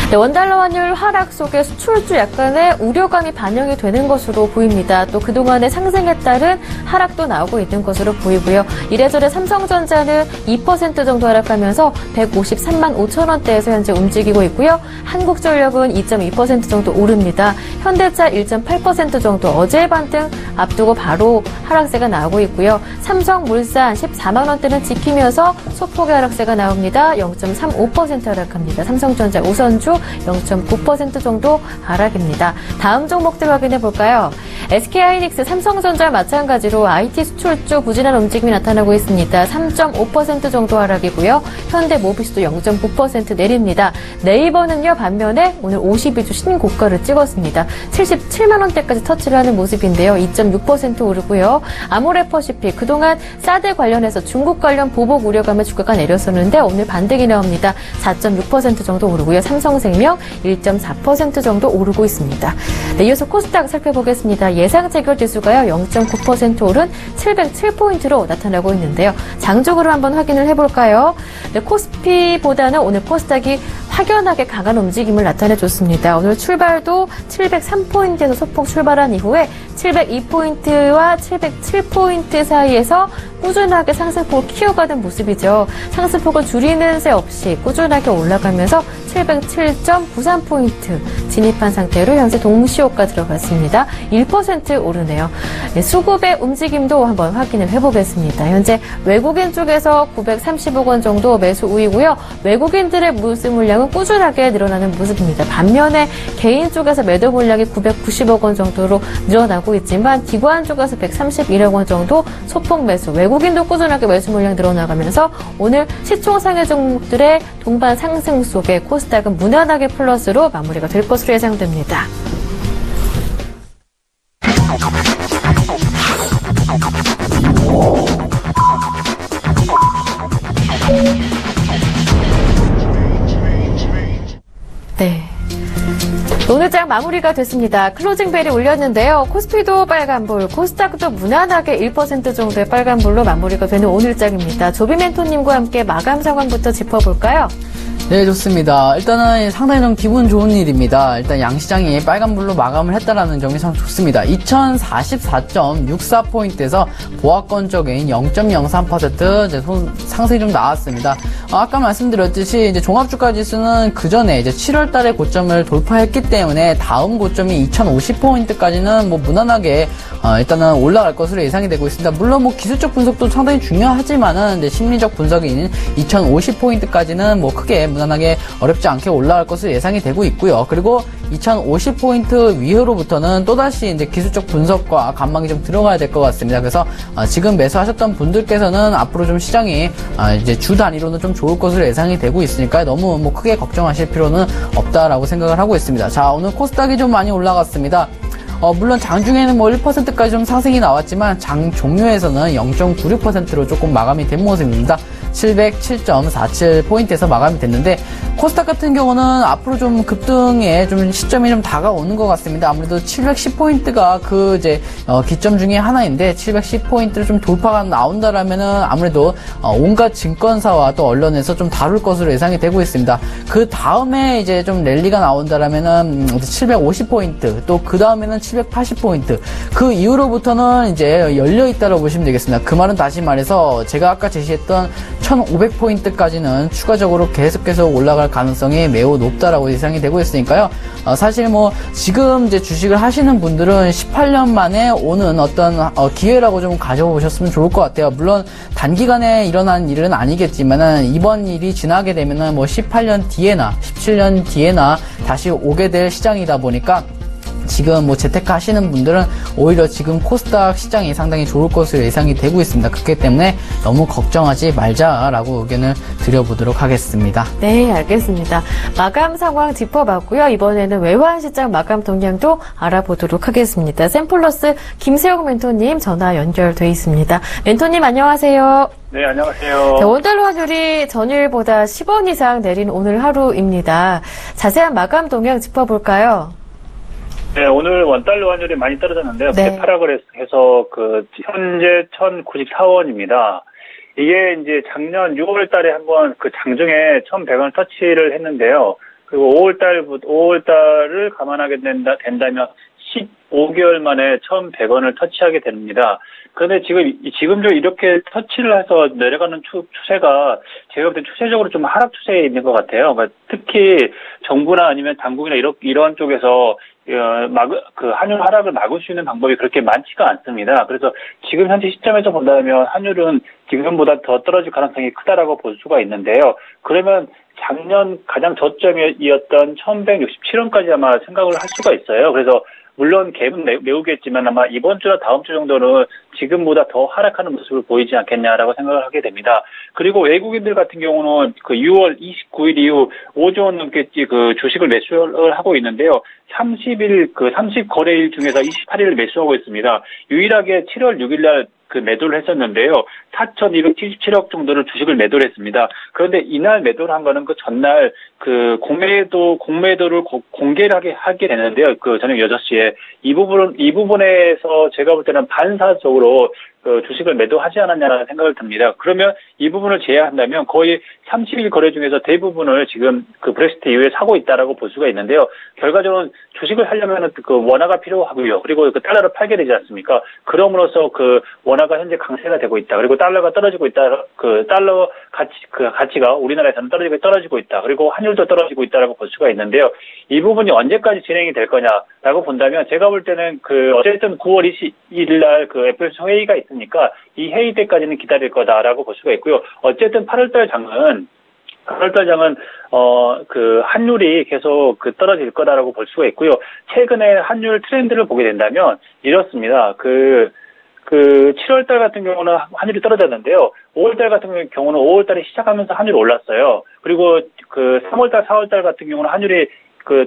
네, 원달러 환율 하락 속에 수출주 약간의 우려감이 반영이 되는 것으로 보입니다. 또 그동안의 상승에 따른 하락도 나오고 있는 것으로 보이고요. 이래저래 삼성전자는 2% 정도 하락하면서 153만 5천 원대에서 현재 움직이고 있고요. 한국전력은 2.2% 정도 오릅니다. 현대차 1.8% 정도 어제 반등 앞두고 바로 하락세가 나오고 있고요. 삼성물산 14만 원대는 지키면서 소폭의 하락세가 나옵니다. 0.35% 하락합니다. 삼성전자 우선주 0.9% 정도 하락입니다. 다음 종목들 확인해 볼까요? SK하이닉스, 삼성전자 마찬가지로 IT 수출주 부진한 움직임이 나타나고 있습니다. 3.5% 정도 하락이고요. 현대모비스도 0.9% 내립니다. 네이버는요, 반면에 오늘 52주 신고가를 찍었습니다. 77만 원대까지 터치를 하는 모습인데요. 2.6% 오르고요. 아모레퍼시픽, 그동안 사드 관련해서 중국 관련 보복 우려감에 주가가 내렸었는데 오늘 반등이 나옵니다. 4.6% 정도 오르고요. 삼성생명 1.4% 정도 오르고 있습니다. 네, 이어서 코스닥 살펴보겠습니다. 예상 체결 지수가요. 0.9% 오른 707포인트로 나타나고 있는데요. 장쪽으로 한번 확인을 해볼까요? 네, 코스피보다는 오늘 코스닥이 확연하게 강한 움직임을 나타내줬습니다. 오늘 출발도 703포인트에서 소폭 출발한 이후에 702포인트와 707포인트 사이에서 꾸준하게 상승폭을 키워가는 모습이죠. 상승폭을 줄이는 새 없이 꾸준하게 올라가면서 707.93포인트 진입한 상태로 현재 동시호가 들어갔습니다. 1% 오르네요. 네, 수급의 움직임도 한번 확인을 해보겠습니다. 현재 외국인 쪽에서 930억 원 정도 매수 우위고요. 외국인들의 매수 물량은 꾸준하게 늘어나는 모습입니다. 반면에 개인 쪽에서 매도 물량이 990억 원 정도로 늘어나고 있지만 기관 쪽에서 131억 원 정도 소폭 매수, 외국인도 꾸준하게 매수 물량 늘어나가면서 오늘 시총상해 종목들의 동반 상승 속에 코스닥은 무난하게 플러스로 마무리가 될 것으로 예상됩니다. 네. 오늘 장 마무리가 됐습니다. 클로징 벨이 울렸는데요. 코스피도 빨간불, 코스닥도 무난하게 1% 정도의 빨간불로 마무리가 되는 오늘 장입니다. 조비 멘토님과 함께 마감 상황부터 짚어볼까요? 네, 좋습니다. 일단은 상당히 좀 기분 좋은 일입니다. 일단 양시장이 빨간불로 마감을 했다라는 점이 참 좋습니다. 2044.64포인트에서 보합권적인 0.03% 이제 상승이 좀 나왔습니다. 아까 말씀드렸듯이 이제 종합주가 지수는 그 전에 이제 7월 달에 고점을 돌파했기 때문에 다음 고점이 2050포인트까지는 뭐 무난하게 일단은 올라갈 것으로 예상이 되고 있습니다. 물론 뭐 기술적 분석도 상당히 중요하지만은 이제 심리적 분석인 2050포인트까지는 뭐 크게 무난하게 어렵지 않게 올라갈 것으로 예상이 되고 있고요. 그리고 2050포인트 위로부터는 또다시 이제 기술적 분석과 관망이 좀 들어가야 될 것 같습니다. 그래서 지금 매수하셨던 분들께서는 앞으로 좀 시장이 이제 주 단위로는 좀 좋을 것으로 예상이 되고 있으니까 너무 뭐 크게 걱정하실 필요는 없다라고 생각을 하고 있습니다. 자, 오늘 코스닥이 좀 많이 올라갔습니다. 물론 장중에는 뭐 1%까지 좀 상승이 나왔지만 장 종료에서는 0.96%로 조금 마감이 된 모습입니다. 707.47포인트에서 마감이 됐는데 코스닥 같은 경우는 앞으로 좀 급등의 좀 시점이 좀 다가오는 것 같습니다. 아무래도 710포인트가 그 이제 기점 중에 하나인데 710포인트를 좀 돌파가 나온다라면은 아무래도 온갖 증권사와 또 언론에서 좀 다룰 것으로 예상이 되고 있습니다. 그 다음에 이제 좀 랠리가 나온다라면은 750포인트 또 그 다음에는 780포인트 그 이후로부터는 이제 열려 있다고 보시면 되겠습니다. 그 말은 다시 말해서 제가 아까 제시했던 1500포인트까지는 추가적으로 계속해서 올라갈 가능성이 매우 높다라고 예상이 되고 있으니까요. 사실 뭐 지금 이제 주식을 하시는 분들은 18년 만에 오는 어떤 기회라고 좀 가져보셨으면 좋을 것 같아요. 물론 단기간에 일어난 일은 아니겠지만은 이번 일이 지나게 되면은 뭐 18년 뒤에나 17년 뒤에나 다시 오게 될 시장이다 보니까 지금 뭐 재테크 하시는 분들은 오히려 지금 코스닥 시장이 상당히 좋을 것으로 예상이 되고 있습니다. 그렇기 때문에 너무 걱정하지 말자라고 의견을 드려보도록 하겠습니다. 네, 알겠습니다. 마감 상황 짚어봤고요. 이번에는 외환시장 마감 동향도 알아보도록 하겠습니다. 샘플러스 김세영 멘토님 전화 연결돼 있습니다. 멘토님 안녕하세요. 네, 안녕하세요. 자, 원달러 환율이 전일보다 10원 이상 내린 오늘 하루입니다. 자세한 마감 동향 짚어볼까요? 네, 오늘 원달러 환율이 많이 떨어졌는데요. 네. 대파락을 해서 현재 1,094원입니다. 이게 이제 작년 6월 달에 한번 그 장중에 1,100원 터치를 했는데요. 그리고 5월 달을 감안하게 된다면 15개월 만에 1,100원을 터치하게 됩니다. 그런데 지금도 이렇게 터치를 해서 내려가는 추세가 제가 볼 때 추세적으로 좀 하락 추세에 있는 것 같아요. 그러니까 특히 정부나 아니면 당국이나 이런 쪽에서 환율 하락을 막을 수 있는 방법이 그렇게 많지가 않습니다. 그래서 지금 현재 시점에서 본다면 환율은 지금보다 더 떨어질 가능성이 크다라고 볼 수가 있는데요. 그러면 작년 가장 저점이었던 1,167원까지 아마 생각을 할 수가 있어요. 그래서 물론 갭은 메우겠지만 아마 이번 주나 다음 주 정도는 지금보다 더 하락하는 모습을 보이지 않겠냐라고 생각을 하게 됩니다. 그리고 외국인들 같은 경우는 6월 29일 이후 5조 원 넘게 주식을 매수를 하고 있는데요. 30거래일 중에서 28일을 매수하고 있습니다. 유일하게 7월 6일 날 매도를 했었는데요. 4,277억 정도를 주식을 매도를 했습니다. 그런데 이날 매도를 한 거는 그 전날 공매도를 공개를 하게 되는데요. 저녁 6시에. 이 부분에서 제가 볼 때는 반사적으로 주식을 매도하지 않았냐라는 생각을 듭니다. 그러면 이 부분을 제외한다면 거의 30일 거래 중에서 대부분을 지금 브렉시트 이후에 사고 있다라고 볼 수가 있는데요. 결과적으로 주식을 하려면 원화가 필요하고요. 그리고 달러를 팔게 되지 않습니까? 그럼으로써 원화가 현재 강세가 되고 있다. 그리고 달러가 떨어지고 있다. 달러 가치가 우리나라에서는 떨어지고 있다. 그리고 환율도 떨어지고 있다라고 볼 수가 있는데요. 이 부분이 언제까지 진행이 될 거냐라고 본다면 제가 볼 때는 어쨌든 9월 21일 날 FOMC 회의가 있으니까 이 회의 때까지는 기다릴 거다라고 볼 수가 있고요. 어쨌든 8월달 장은 환율이 계속 떨어질 거다라고 볼 수가 있고요. 최근에 환율 트렌드를 보게 된다면 이렇습니다. 7월달 같은 경우는 환율이 떨어졌는데요. 5월달 같은 경우는 5월달에 시작하면서 환율이 올랐어요. 그리고 3월달, 4월달 같은 경우는 환율이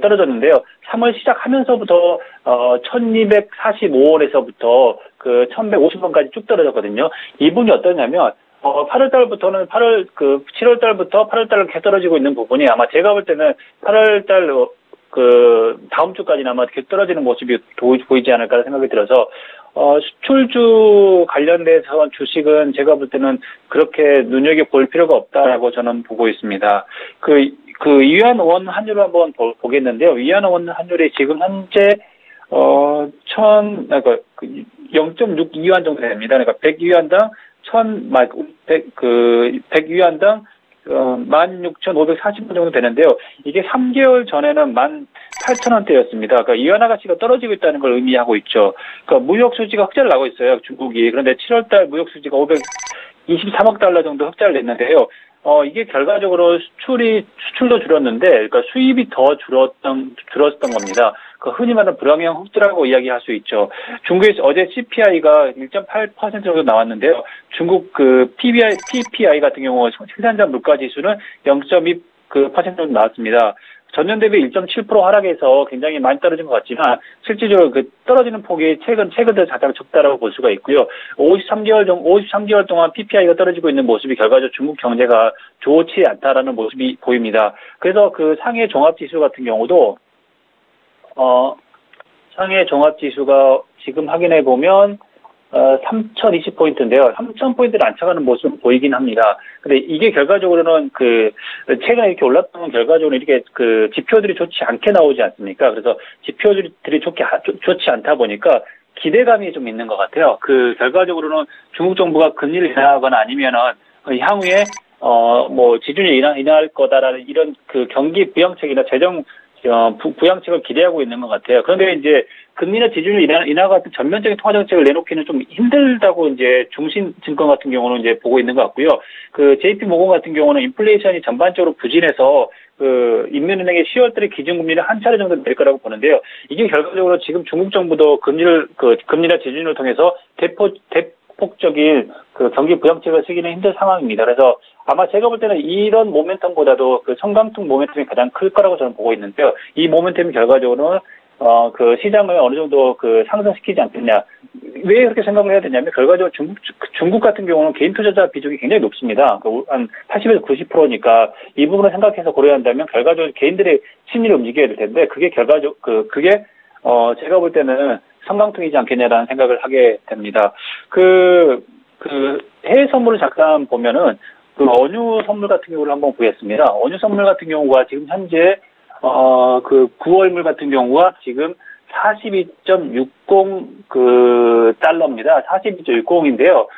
떨어졌는데요. 3월 시작하면서부터 1,245원에서부터 1,150원까지 쭉 떨어졌거든요. 이분이 어떠냐면 8월달부터는 7월달부터 8월달로 계속 떨어지고 있는 부분이 아마 제가 볼 때는 8월달 다음 주까지는 아마 계속 떨어지는 모습이 보이지 않을까 생각이 들어서 수출주 관련돼서 주식은 제가 볼 때는 그렇게 눈여겨볼 필요가 없다라고 저는 보고 있습니다. 위안원 환율을 한번 보겠는데요. 위안원 환율이 지금 현재 0.62위안 정도 됩니다. 그러니까 100위안당 100위안당 16,540원 정도 되는데요. 이게 3개월 전에는 18,000원대였습니다. 그러니까 이완화 가치가 떨어지고 있다는 걸 의미하고 있죠. 그러니까 무역 수지가 흑자를 나고 있어요, 중국이. 그런데 7월달 무역 수지가 523억 달러 정도 흑자를 냈는데요. 이게 결과적으로 수출도 줄었는데, 그러니까 수입이 더 줄었던 겁니다. 그 흔히 말하는 불황형 흑자라고 이야기할 수 있죠. 중국에서 어제 CPI가 1.8% 정도 나왔는데요. 중국 그 PPI 같은 경우 생산자 물가 지수는 0.2% 정도 나왔습니다. 전년 대비 1.7% 하락해서 굉장히 많이 떨어진 것 같지만 실질적으로 그 떨어지는 폭이 최근 들어 가장 적다라고 볼 수가 있고요. 53개월 동안 PPI가 떨어지고 있는 모습이 결과적으로 중국 경제가 좋지 않다라는 모습이 보입니다. 그래서 그 상해 종합지수 같은 경우도 상해 종합지수가 지금 확인해 보면 3,020포인트인데요. 3,000포인트를 안 차가는 모습은 보이긴 합니다. 근데 이게 결과적으로는 최근에 이렇게 올랐던 건 결과적으로 이렇게 지표들이 좋지 않게 나오지 않습니까? 그래서 지표들이 좋지 않다 보니까 기대감이 좀 있는 것 같아요. 결과적으로는 중국 정부가 금리를 인하하거나 아니면은 향후에, 지준을 인하할 거다라는 이런 경기 부양책이나 재정 부양책을 기대하고 있는 것 같아요. 그런데 이제 금리나 지준을 인하가 같은 전면적인 통화 정책을 내놓기는 좀 힘들다고 이제 중신증권 같은 경우는 이제 보고 있는 것 같고요. JP 모건 같은 경우는 인플레이션이 전반적으로 부진해서 인민은행의 10월달에 기준금리를 한 차례 정도 낼 거라고 보는데요. 이게 결과적으로 지금 중국 정부도 금리나 지준을 통해서 대폭적인 경기 부양책을 쓰기는 힘든 상황입니다. 그래서 아마 제가 볼 때는 이런 모멘텀보다도 성강통 모멘텀이 가장 클 거라고 저는 보고 있는데요. 이 모멘텀이 결과적으로는 시장을 어느 정도 상승시키지 않겠냐. 왜 그렇게 생각을 해야 되냐면, 결과적으로 중국 같은 경우는 개인 투자자 비중이 굉장히 높습니다. 한 80에서 90%니까 이 부분을 생각해서 고려해야 한다면, 결과적으로 개인들의 심리를 움직여야 될 텐데, 그게 제가 볼 때는 성강통이지 않겠냐라는 생각을 하게 됩니다. 해외 선물을 잠깐 보면은, 원유 선물 같은 경우를 한번 보겠습니다. 원유 선물 같은 경우가 지금 현재 9월물 같은 경우가 지금 42.60 달러입니다. 42.60인데요.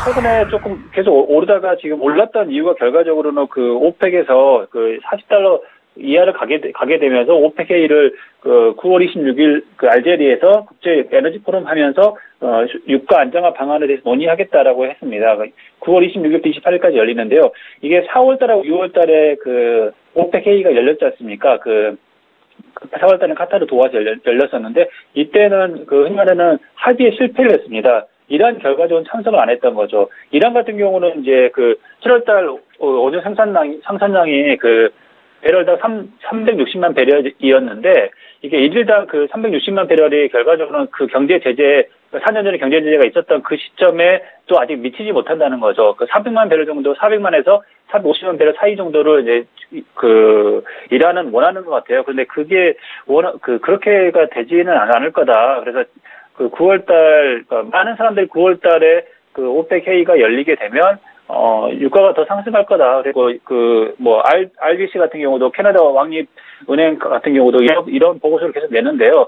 최근에 조금 계속 오르다가 지금 올랐던 이유가 결과적으로는 오펙에서 40달러 이하를 가게 되면서 오펙 회의를 9월 26일 알제리에서 국제 에너지 포럼 하면서 유가 안정화 방안에 대해서 논의하겠다라고 했습니다. 9월 26일부터 28일까지 열리는데요. 이게 4월달하고 6월달에 오펙 회의가 열렸지 않습니까? 4월달에는 카타르 도하에서 열렸었는데, 이때는 흔히 말하는 합의에 실패를 했습니다. 이러한 결과적으로 참석을 안 했던 거죠. 이란 같은 경우는 이제 7월달 원유 생산량이 배럴당 360만 배럴이었는데, 이게 일일당 360만 배럴이 결과적으로는 경제 제재, 4년 전에 경제 제재가 있었던 그 시점에 또 아직 미치지 못한다는 거죠. 400만 배럴 정도, 400만에서 450만 배럴 사이 정도를 이제 이란은 원하는 것 같아요. 그런데 그게 그렇게가 되지는 않을 거다. 그래서 9월달, 많은 사람들이 9월달에 오펙 회의가 열리게 되면 유가가 더 상승할 거다. 그리고 RBC 같은 경우도 캐나다 왕립은행 같은 경우도 이런 보고서를 계속 내는데요.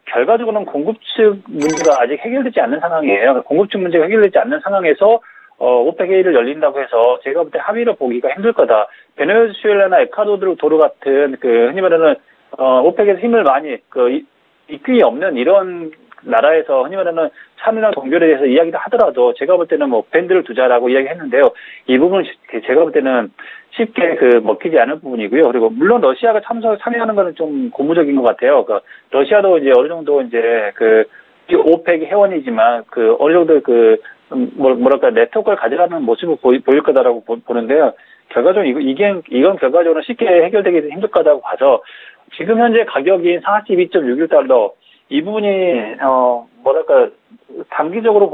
결과적으로는 공급 측 문제가 아직 해결되지 않는 상황이에요. 공급 측 문제가 해결되지 않는 상황에서 오펙 회의를 열린다고 해서 제가 볼 때 합의를 보기가 힘들 거다. 베네수엘라나 에콰도르 같은 흔히 말하는 오펙에서 힘을 많이 이끌이 없는 이런 나라에서 흔히 말하는 산유랑 동결에 대해서 이야기를 하더라도 제가 볼 때는 밴드를 두자라고 이야기했는데요. 이 부분은 제가 볼 때는 쉽게 먹히지 않을 부분이고요. 그리고 물론 러시아가 참여하는 거는 좀 고무적인 것 같아요. 러시아도 이제 어느 정도 이제 오펙 회원이지만 어느 정도 네트워크를 가져가는 모습을 보일 거다라고 보는데요. 결과적으로 이건 결과적으로 쉽게 해결되기 힘들 거다고 봐서 지금 현재 가격인 42.61달러 이 부분이 단기적으로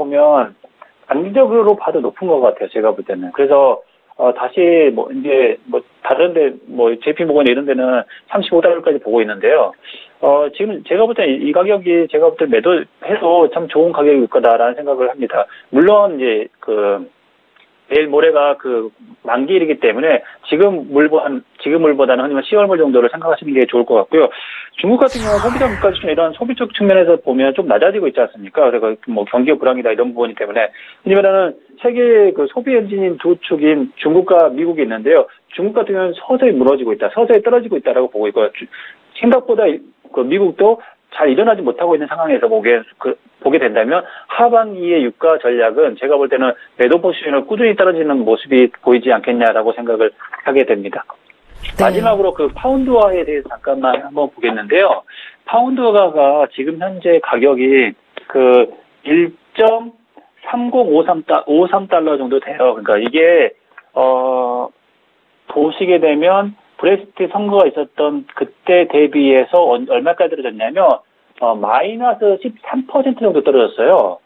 봐도 높은 것 같아요. 제가 볼 때는. 그래서 다시 다른데 JP 모건 이런 데는 35달러까지 보고 있는데요. 지금 제가 볼 때 이 가격이 제가 볼 때 매도해도 참 좋은 가격일 거다라는 생각을 합니다. 물론 이제 내일 모레가 그 만기일이기 때문에 지금 물보다는 흔히 10월물 정도를 생각하시는 게 좋을 것 같고요. 중국 같은 경우는 소비자 물가 지수 이런 소비적 측면에서 보면 좀 낮아지고 있지 않습니까? 그래서 뭐 경기 불황이다 이런 부분이 때문에 왜냐면은 세계의 그 소비 엔진인 두 축인 중국과 미국이 있는데요. 중국 같은 경우는 서서히 무너지고 있다, 서서히 떨어지고 있다라고 보고 있고요. 생각보다 그 미국도 잘 일어나지 못하고 있는 상황에서 보게 된다면 하반기의 유가 전략은 제가 볼 때는 매도 포지션을 꾸준히 떨어지는 모습이 보이지 않겠냐라고 생각을 하게 됩니다. 네. 마지막으로 그 파운드화에 대해서 잠깐만 한번 보겠는데요. 파운드화가 지금 현재 가격이 그 1.3053달러 정도 돼요. 그러니까 이게 보시게 되면 브렉시트 선거가 있었던 그때 대비해서 얼마까지 떨어졌냐면 마이너스 13% 정도 떨어졌어요.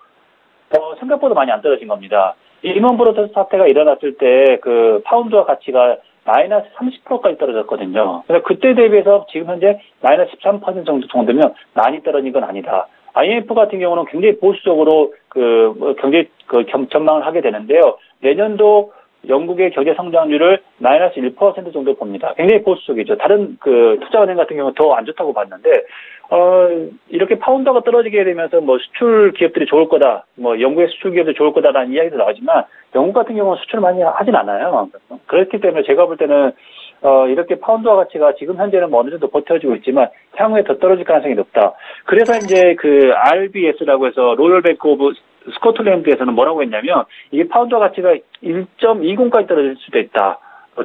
생각보다 많이 안 떨어진 겁니다. 리먼 브러더스 사태가 일어났을 때 그 파운드화 가치가 마이너스 30%까지 떨어졌거든요. 그래서 그때 대비해서 지금 현재 마이너스 13% 정도면 많이 떨어진 건 아니다. IMF 같은 경우는 굉장히 보수적으로 경제 전망을 하게 되는데요. 내년도 영국의 경제 성장률을 마이너스 1% 정도 봅니다. 굉장히 보수적이죠. 다른 투자은행 같은 경우는 더 안 좋다고 봤는데, 이렇게 파운드가 떨어지게 되면서 수출 기업들이 좋을 거다, 영국의 수출 기업들이 좋을 거다라는 이야기도 나오지만, 영국 같은 경우는 수출을 많이 하진 않아요. 그렇기 때문에 제가 볼 때는, 이렇게 파운드화 가치가 지금 현재는 어느 정도 버텨주고 있지만, 향후에 더 떨어질 가능성이 높다. 그래서 이제 RBS라고 해서 로열 뱅크 오브 스코틀랜드에서는 뭐라고 했냐면 이게 파운드 가치가 1.20까지 떨어질 수도 있다.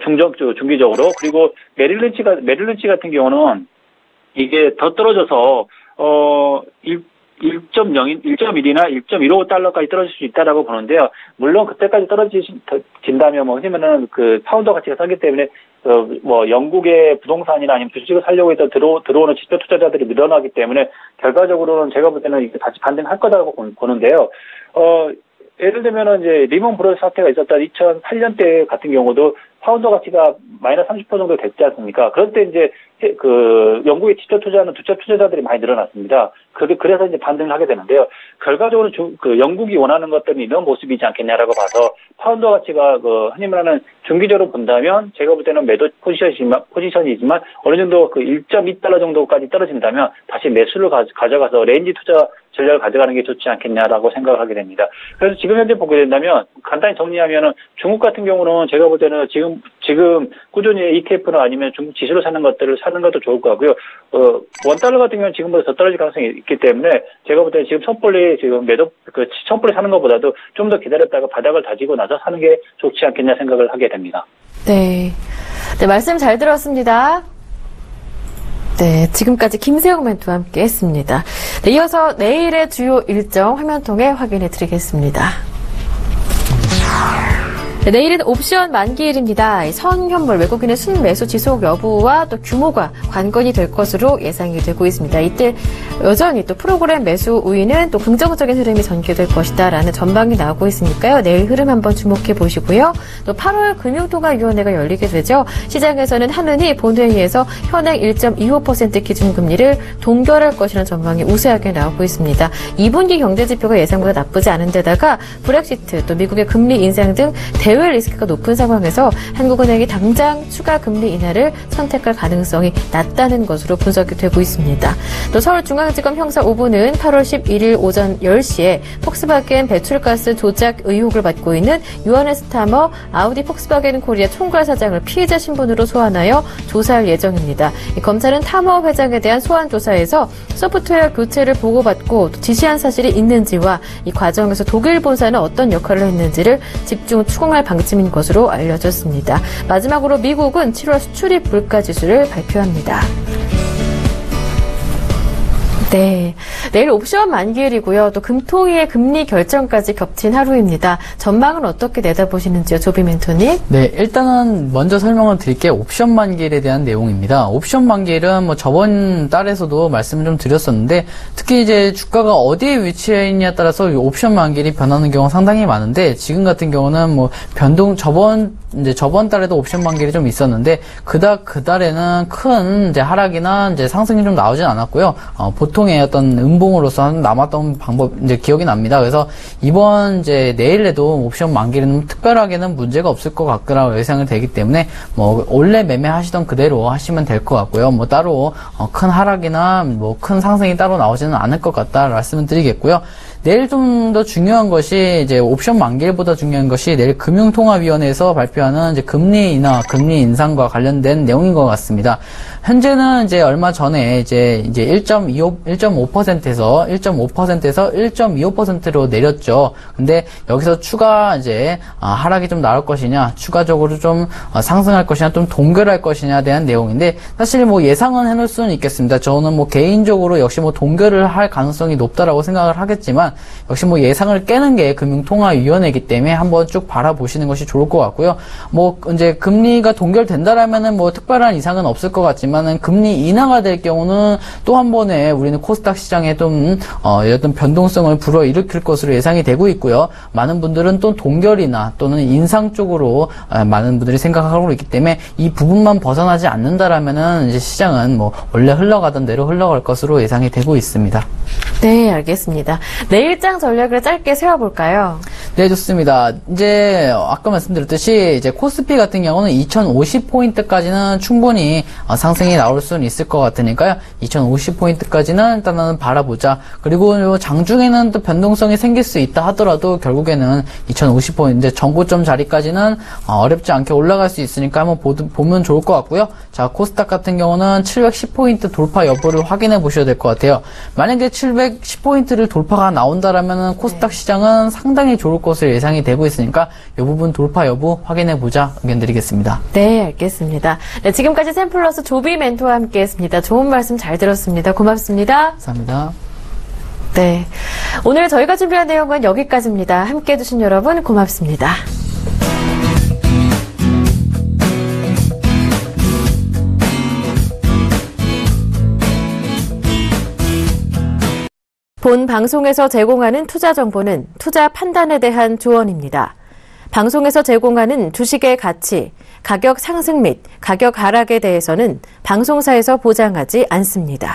중기적으로. 그리고 메릴린치 같은 경우는 이게 더 떨어져서 1.1이나 1.15달러까지 떨어질 수 있다라고 보는데요. 물론 그때까지 떨어진다면 왜냐면은 파운드 가치가 싸기 때문에 영국의 부동산이나 아니면 주식을 살려고 해서 들어오는 직접 투자자들이 늘어나기 때문에 결과적으로는 제가 볼 때는 이게 다시 반등할 거다라고 보는데요. 예를 들면은 이제 리먼 브러더스 사태가 있었던 2008년 때 같은 경우도 파운드 가치가 마이너스 30% 정도 됐지 않습니까? 그럴 때 이제 영국의 직접 투자하는 두첩 투자자들이 많이 늘어났습니다. 그래서 이제 반등을 하게 되는데요. 결과적으로 영국이 원하는 것들은 이런 모습이지 않겠냐라고 봐서 파운드 가치가 흔히 말하는 중기적으로 본다면 제가 볼 때는 매도 포지션이지만 어느 정도 1.2달러 정도까지 떨어진다면 다시 매수를 가져가서 레인지 투자 전략을 가져가는 게 좋지 않겠냐라고 생각을 하게 됩니다. 그래서 지금 현재 보게 된다면 간단히 정리하면은 중국 같은 경우는 제가 볼 때는 지금 꾸준히 ETF나 아니면 중국 지수를 사는 것도 좋을 것 같고요. 원달러 같은 경우는 지금보다 더 떨어질 가능성이 있기 때문에 제가 볼 때는 지금 섣불리 사는 것보다도 좀 더 기다렸다가 바닥을 다지고 나서 사는 게 좋지 않겠냐 생각을 하게 됩니다. 네, 말씀 잘 들었습니다. 네, 지금까지 김세영 멘토와 함께 했습니다. 네, 이어서 내일의 주요 일정 화면 통해 확인해 드리겠습니다. 네, 내일은 옵션 만기일입니다. 선현물 외국인의 순매수 지속 여부와 또 규모가 관건이 될 것으로 예상이 되고 있습니다. 이때 여전히 또 프로그램 매수 우위는 또 긍정적인 흐름이 전개될 것이다라는 전망이 나오고 있으니까요. 내일 흐름 한번 주목해 보시고요. 또 8월 금융통화위원회가 열리게 되죠. 시장에서는 한은이 본회의에서 현행 1.25% 기준금리를 동결할 것이라는 전망이 우세하게 나오고 있습니다. 2분기 경제지표가 예상보다 나쁘지 않은 데다가 브렉시트 또 미국의 금리 인상 등 대외 리스크가 높은 상황에서 한국은행이 당장 추가 금리 인하를 선택할 가능성이 낮다는 것으로 분석이 되고 있습니다. 또 서울중앙지검 형사 5부는 8월 11일 오전 10시에 폭스바겐 배출가스 조작 의혹을 받고 있는 유어네스 타머 아우디 폭스바겐 코리아 총괄 사장을 피해자 신분으로 소환하여 조사할 예정입니다. 검찰은 타머 회장에 대한 소환 조사에서 소프트웨어 교체를 보고받고 지시한 사실이 있는지와 이 과정에서 독일 본사는 어떤 역할을 했는지를 집중 추궁할 방침인 것으로 알려졌습니다. 마지막으로 미국은 7월 수출입 물가지수를 발표합니다. 네, 내일 옵션 만기일이고요. 또 금토일의 금리 결정까지 겹친 하루입니다. 전망은 어떻게 내다보시는지요, 조비 멘토님? 네, 일단은 먼저 설명을 드릴게요. 옵션 만기일에 대한 내용입니다. 옵션 만기일은 저번 달에서도 말씀을 좀 드렸었는데 특히 이제 주가가 어디에 위치해 있냐에 따라서 이 옵션 만기일이 변하는 경우가 상당히 많은데 지금 같은 경우는 저번 이제 저번 달에도 옵션 만기일이 좀 있었는데 그 달에는 큰 이제 하락이나 이제 상승이 좀 나오진 않았고요. 보통의 어떤 음봉으로서 남았던 방법 이제 기억이 납니다. 그래서 이번 이제 내일에도 옵션 만기일은 특별하게는 문제가 없을 것 같더라고 예상이 되기 때문에 뭐 원래 매매하시던 그대로 하시면 될 것 같고요. 뭐 따로 큰 하락이나 뭐 큰 상승이 따로 나오지는 않을 것 같다 말씀을 드리겠고요. 내일 좀 더 중요한 것이 이제 옵션 만기일보다 중요한 것이 내일 금융통화위원회에서 발표하는 이제 금리 인하, 금리 인상과 관련된 내용인 것 같습니다. 현재는 이제 얼마 전에 이제 1.5%에서 1.25%로 내렸죠. 근데 여기서 추가 이제 하락이 좀 나올 것이냐, 추가적으로 좀 상승할 것이냐, 좀 동결할 것이냐에 대한 내용인데 사실 뭐 예상은 해놓을 수는 있겠습니다. 저는 뭐 개인적으로 역시 뭐 동결을 할 가능성이 높다라고 생각을 하겠지만 역시 뭐 예상을 깨는 게 금융통화위원회이기 때문에 한번 쭉 바라보시는 것이 좋을 것 같고요. 뭐 이제 금리가 동결된다라면은 뭐 특별한 이상은 없을 것 같지만은 금리 인하가 될 경우는 또 한 번에 우리는 코스닥 시장에 좀 어떤 변동성을 불어일으킬 것으로 예상이 되고 있고요. 많은 분들은 또 동결이나 또는 인상 쪽으로 많은 분들이 생각하고 있기 때문에 이 부분만 벗어나지 않는다라면은 이제 시장은 뭐 원래 흘러가던 대로 흘러갈 것으로 예상이 되고 있습니다. 네, 알겠습니다. 내일장 전략을 짧게 세워볼까요? 네, 좋습니다. 이제 아까 말씀드렸듯이 이제 코스피 같은 경우는 2050포인트까지는 충분히 상승이 나올 수는 있을 것 같으니까요. 2050포인트까지는 일단은 바라보자. 그리고 장중에는 또 변동성이 생길 수 있다 하더라도 결국에는 2050포인트 이제 정고점 자리까지는 어렵지 않게 올라갈 수 있으니까 한번 보면 좋을 것 같고요. 자, 코스닥 같은 경우는 710포인트 돌파 여부를 확인해 보셔야 될 것 같아요. 만약에 710포인트를 돌파가 나온다라면 코스닥 시장은 상당히 좋을 것으로 예상이 되고 있으니까 이 부분 돌파 여부 확인해 보자 의견 드리겠습니다. 네, 알겠습니다. 네, 지금까지 샘플러스 조비 멘토와 함께했습니다. 좋은 말씀 잘 들었습니다. 고맙습니다. 감사합니다. 네, 오늘 저희가 준비한 내용은 여기까지입니다. 함께해 주신 여러분 고맙습니다. 본 방송에서 제공하는 투자 정보는 투자 판단에 대한 조언입니다. 방송에서 제공하는 주식의 가치, 가격 상승 및 가격 하락에 대해서는 방송사에서 보장하지 않습니다.